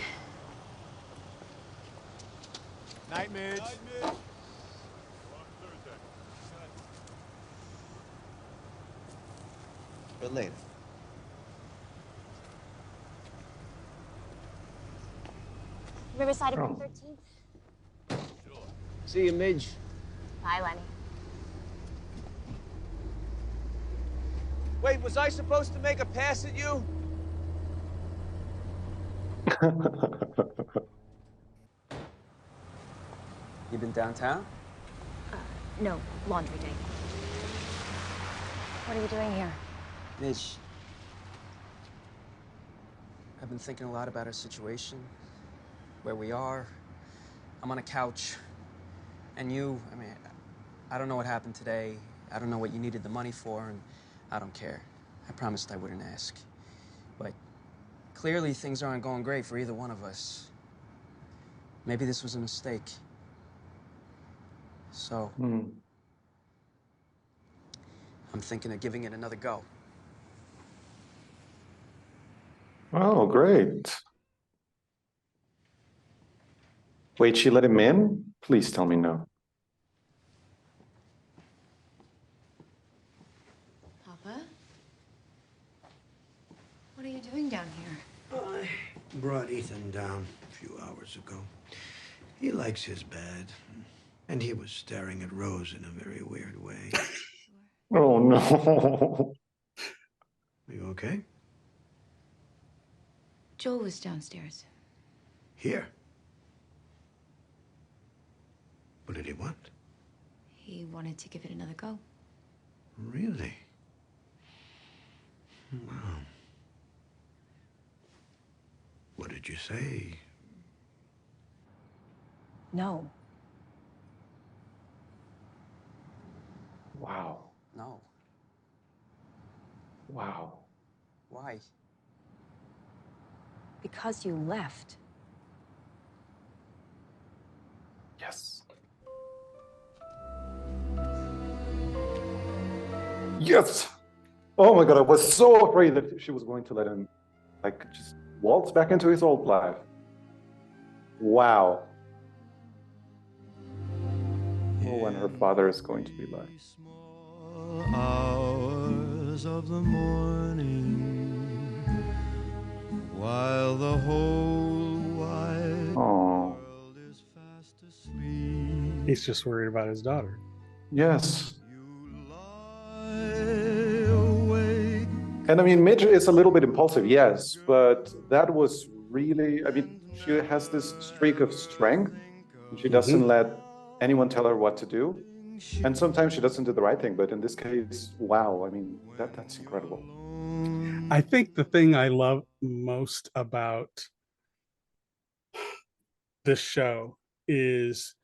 Night, Midge. But later. Riverside Oh. of 13th. See you, Midge. Bye, Lenny. Wait, was I supposed to make a pass at you? You been downtown? No, laundry day. What are you doing here? Midge, I've been thinking a lot about our situation, where we are. I'm on a couch, and you, I mean, I don't know what happened today. I don't know what you needed the money for, and I don't care. I promised I wouldn't ask. But clearly things aren't going great for either one of us. Maybe this was a mistake. So, I'm thinking of giving it another go. Oh, great. Wait, she let him in? Please tell me no. Papa? What are you doing down here? I brought Ethan down a few hours ago. He likes his bed, and he was staring at Rose in a very weird way. Oh, no. Are you okay? Joel was downstairs. Here. What did he want? He wanted to give it another go. Really? Wow. What did you say? No. Wow. No. Wow. Why? Because you left. Yes. Yes. Oh my God, I was so afraid that she was going to let him, like, just waltz back into his old life. Wow. Oh, and her father is going to be like. Hours of the morning, while the whole wide Oh. world is fast asleep. He's just worried about his daughter. Yes. Lie And I mean, Midge is a little bit impulsive, yes, but that was really, I mean, she has this streak of strength. And she doesn't let anyone tell her what to do. And sometimes she doesn't do the right thing, but in this case, wow, I mean, that's incredible. I think the thing I love most about this show is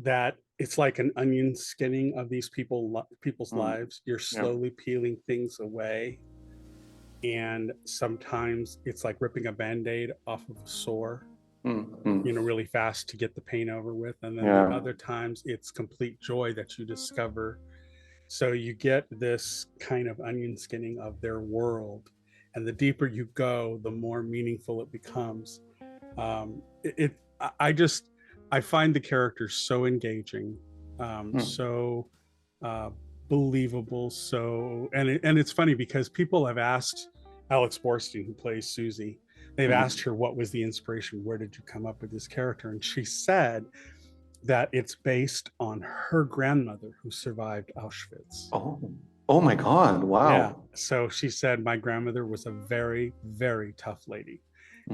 that it's like an onion skinning of these people's lives. You're slowly peeling things away, and sometimes it's like ripping a band-aid off of a sore, you know, really fast to get the pain over with, and then other times it's complete joy that you discover. So you get this kind of onion skinning of their world, and the deeper you go, the more meaningful it becomes. I find the characters so engaging, so believable. So, and it's funny because people have asked Alex Borstein, who plays Susie, they've asked her, what was the inspiration? Where did you come up with this character? And she said that it's based on her grandmother who survived Auschwitz. Oh my God, wow. Yeah. So she said, my grandmother was a very, very tough lady.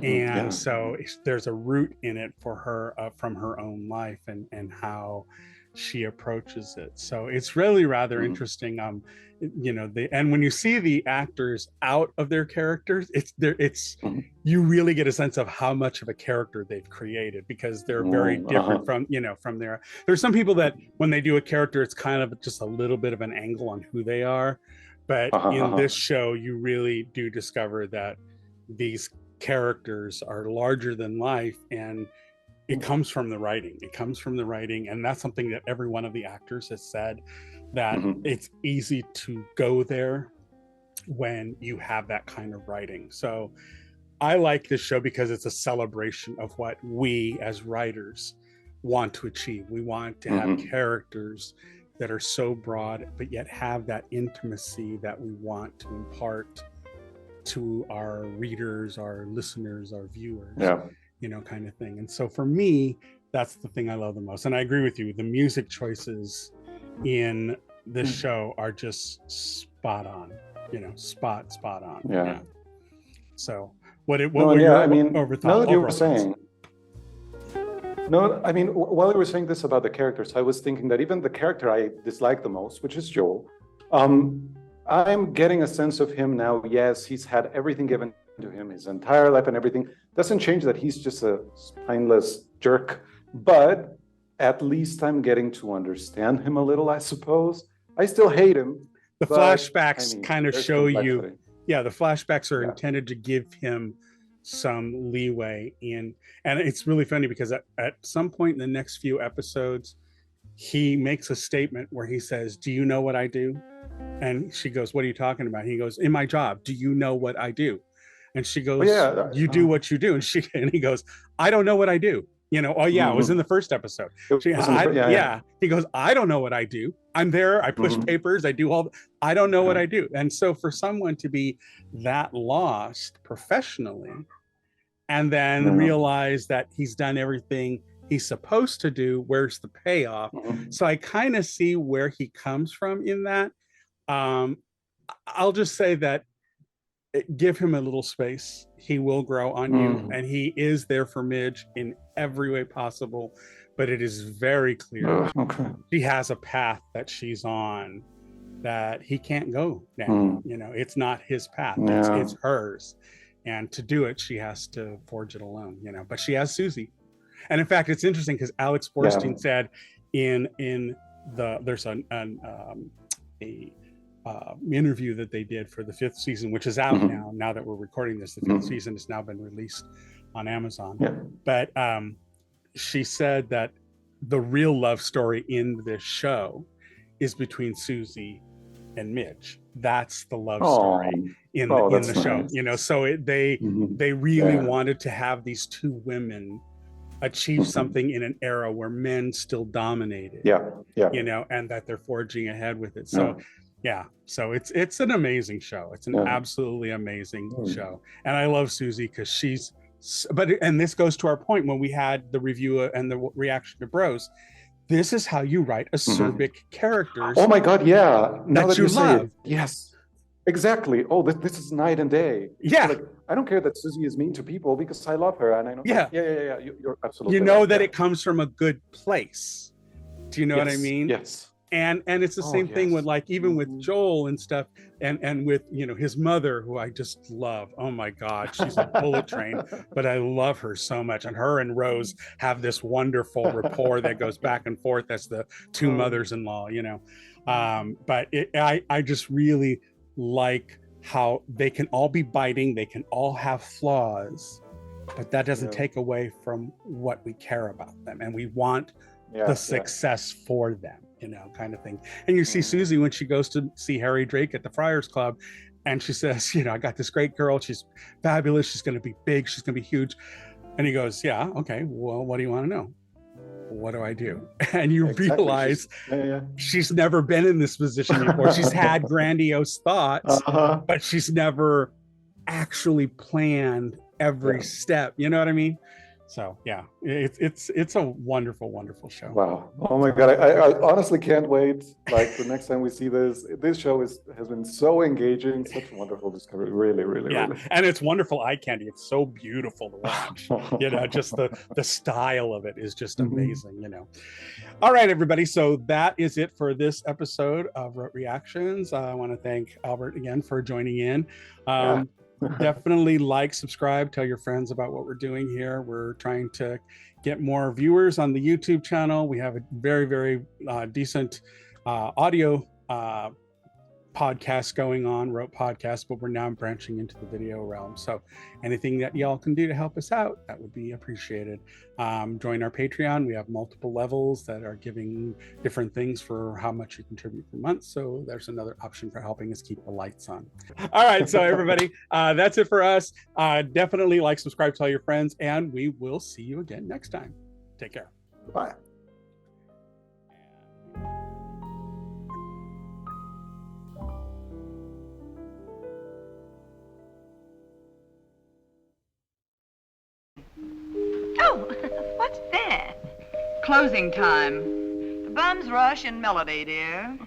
And so there's a root in it for her from her own life and how she approaches it. So it's really rather interesting. You know, and when you see the actors out of their characters, you really get a sense of how much of a character they've created, because they're very different from, you know, from there's some people that when they do a character, it's kind of just a little bit of an angle on who they are. But in this show, you really do discover that these characters are larger than life, and it comes from the writing. And that's something that every one of the actors has said, that it's easy to go there when you have that kind of writing. So I like this show because it's a celebration of what we as writers want to achieve. We want to have characters that are so broad, but yet have that intimacy that we want to impart to our readers, our listeners, our viewers, you know, kind of thing. And so for me, that's the thing I love the most. And I agree with you. The music choices in this show are just spot on, you know, spot on. Yeah. So what were your overthoughts? Now that you were saying, while you were saying this about the characters, I was thinking that even the character I dislike the most, which is Joel, I'm getting a sense of him now. Yes, he's had everything given to him, his entire life and everything. Doesn't change that he's just a spineless jerk, but at least I'm getting to understand him a little, I suppose. I still hate him. The flashbacks kind of show you, the flashbacks are intended to give him some leeway in, and it's really funny because at some point in the next few episodes, he makes a statement where he says, "Do you know what I do?" And she goes, "What are you talking about?" He goes, "In my job, do you know what I do?" And she goes, "You do what you do." And he goes, "I don't know what I do." You know, it was in the first episode. He goes, "I don't know what I do. I'm there, I push papers, I do I don't know what I do." And so for someone to be that lost professionally and then realize that he's done everything he's supposed to do, where's the payoff? So I kind of see where he comes from in that. I'll just say that give him a little space. He will grow on you, and he is there for Midge in every way possible. But it is very clear she has a path that she's on that he can't go down. You know, it's not his path; it's hers. And to do it, she has to forge it alone. You know, but she has Susie. And in fact, it's interesting because Alex Borstein said there's an interview that they did for the 5th season, which is out now that we're recording this. The 5th season has now been released on Amazon. But she said that the real love story in this show is between Susie and Midge. That's the love story in the show. Nice. You know, so they really wanted to have these two women achieve something in an era where men still dominated. You know, and that they're forging ahead with it. So so it's an amazing show. It's an absolutely amazing show. And I love Susie because and this goes to our point when we had the review and the reaction to Bros. This is how you write acerbic characters. Oh my God, yeah. Now that you love. Yes. Exactly. Oh, this is night and day. Yeah. Like, I don't care that Susie is mean to people because I love her and I know. Yeah. Yeah. You're absolutely You know right. that Yeah. it comes from a good place. Do you know what I Yes, mean? Yes. And it's the Oh, same thing yes. with like even with Joel and stuff, and with his mother, who I just love. Oh my God, she's a bullet train, but I love her so much. And her and Rose have this wonderful rapport that goes back and forth. That's the two mothers-in-law, But I just really like how they can all be biting, they can all have flaws, but that doesn't take away from what we care about them, and we want the success for them, kind of thing. And you see Susie when she goes to see Harry Drake at the Friars Club, and she says, I got this great girl, she's fabulous, she's going to be big, she's going to be huge. And he goes, yeah, okay, well, what do you want to know? What do I do? And you realize she's never been in this position before. She's had grandiose thoughts, but she's never actually planned every step. You know what I mean? So yeah, it's a wonderful, wonderful show. Wow. Oh my God. I honestly can't wait. Like the next time we see this show has been so engaging, such a wonderful discovery. Really, really, really. And it's wonderful eye candy. It's so beautiful to watch. Just the style of it is just amazing, All right, everybody. So that is it for this episode of Rote Reactions. I want to thank Albert again for joining in. Definitely like, subscribe, tell your friends about what we're doing here. We're trying to get more viewers on the YouTube channel. We have a very, very decent audio podcast going on, Rote Podcast, but we're now branching into the video realm. So anything that y'all can do to help us out, that would be appreciated. Join our Patreon. We have multiple levels that are giving different things for how much you contribute per month. So there's another option for helping us keep the lights on. All right, so everybody, that's it for us. Definitely like, subscribe, tell your friends, and we will see you again next time. Take care. Bye. Oh, what's that? Closing time. The bums rush in Melody, dear.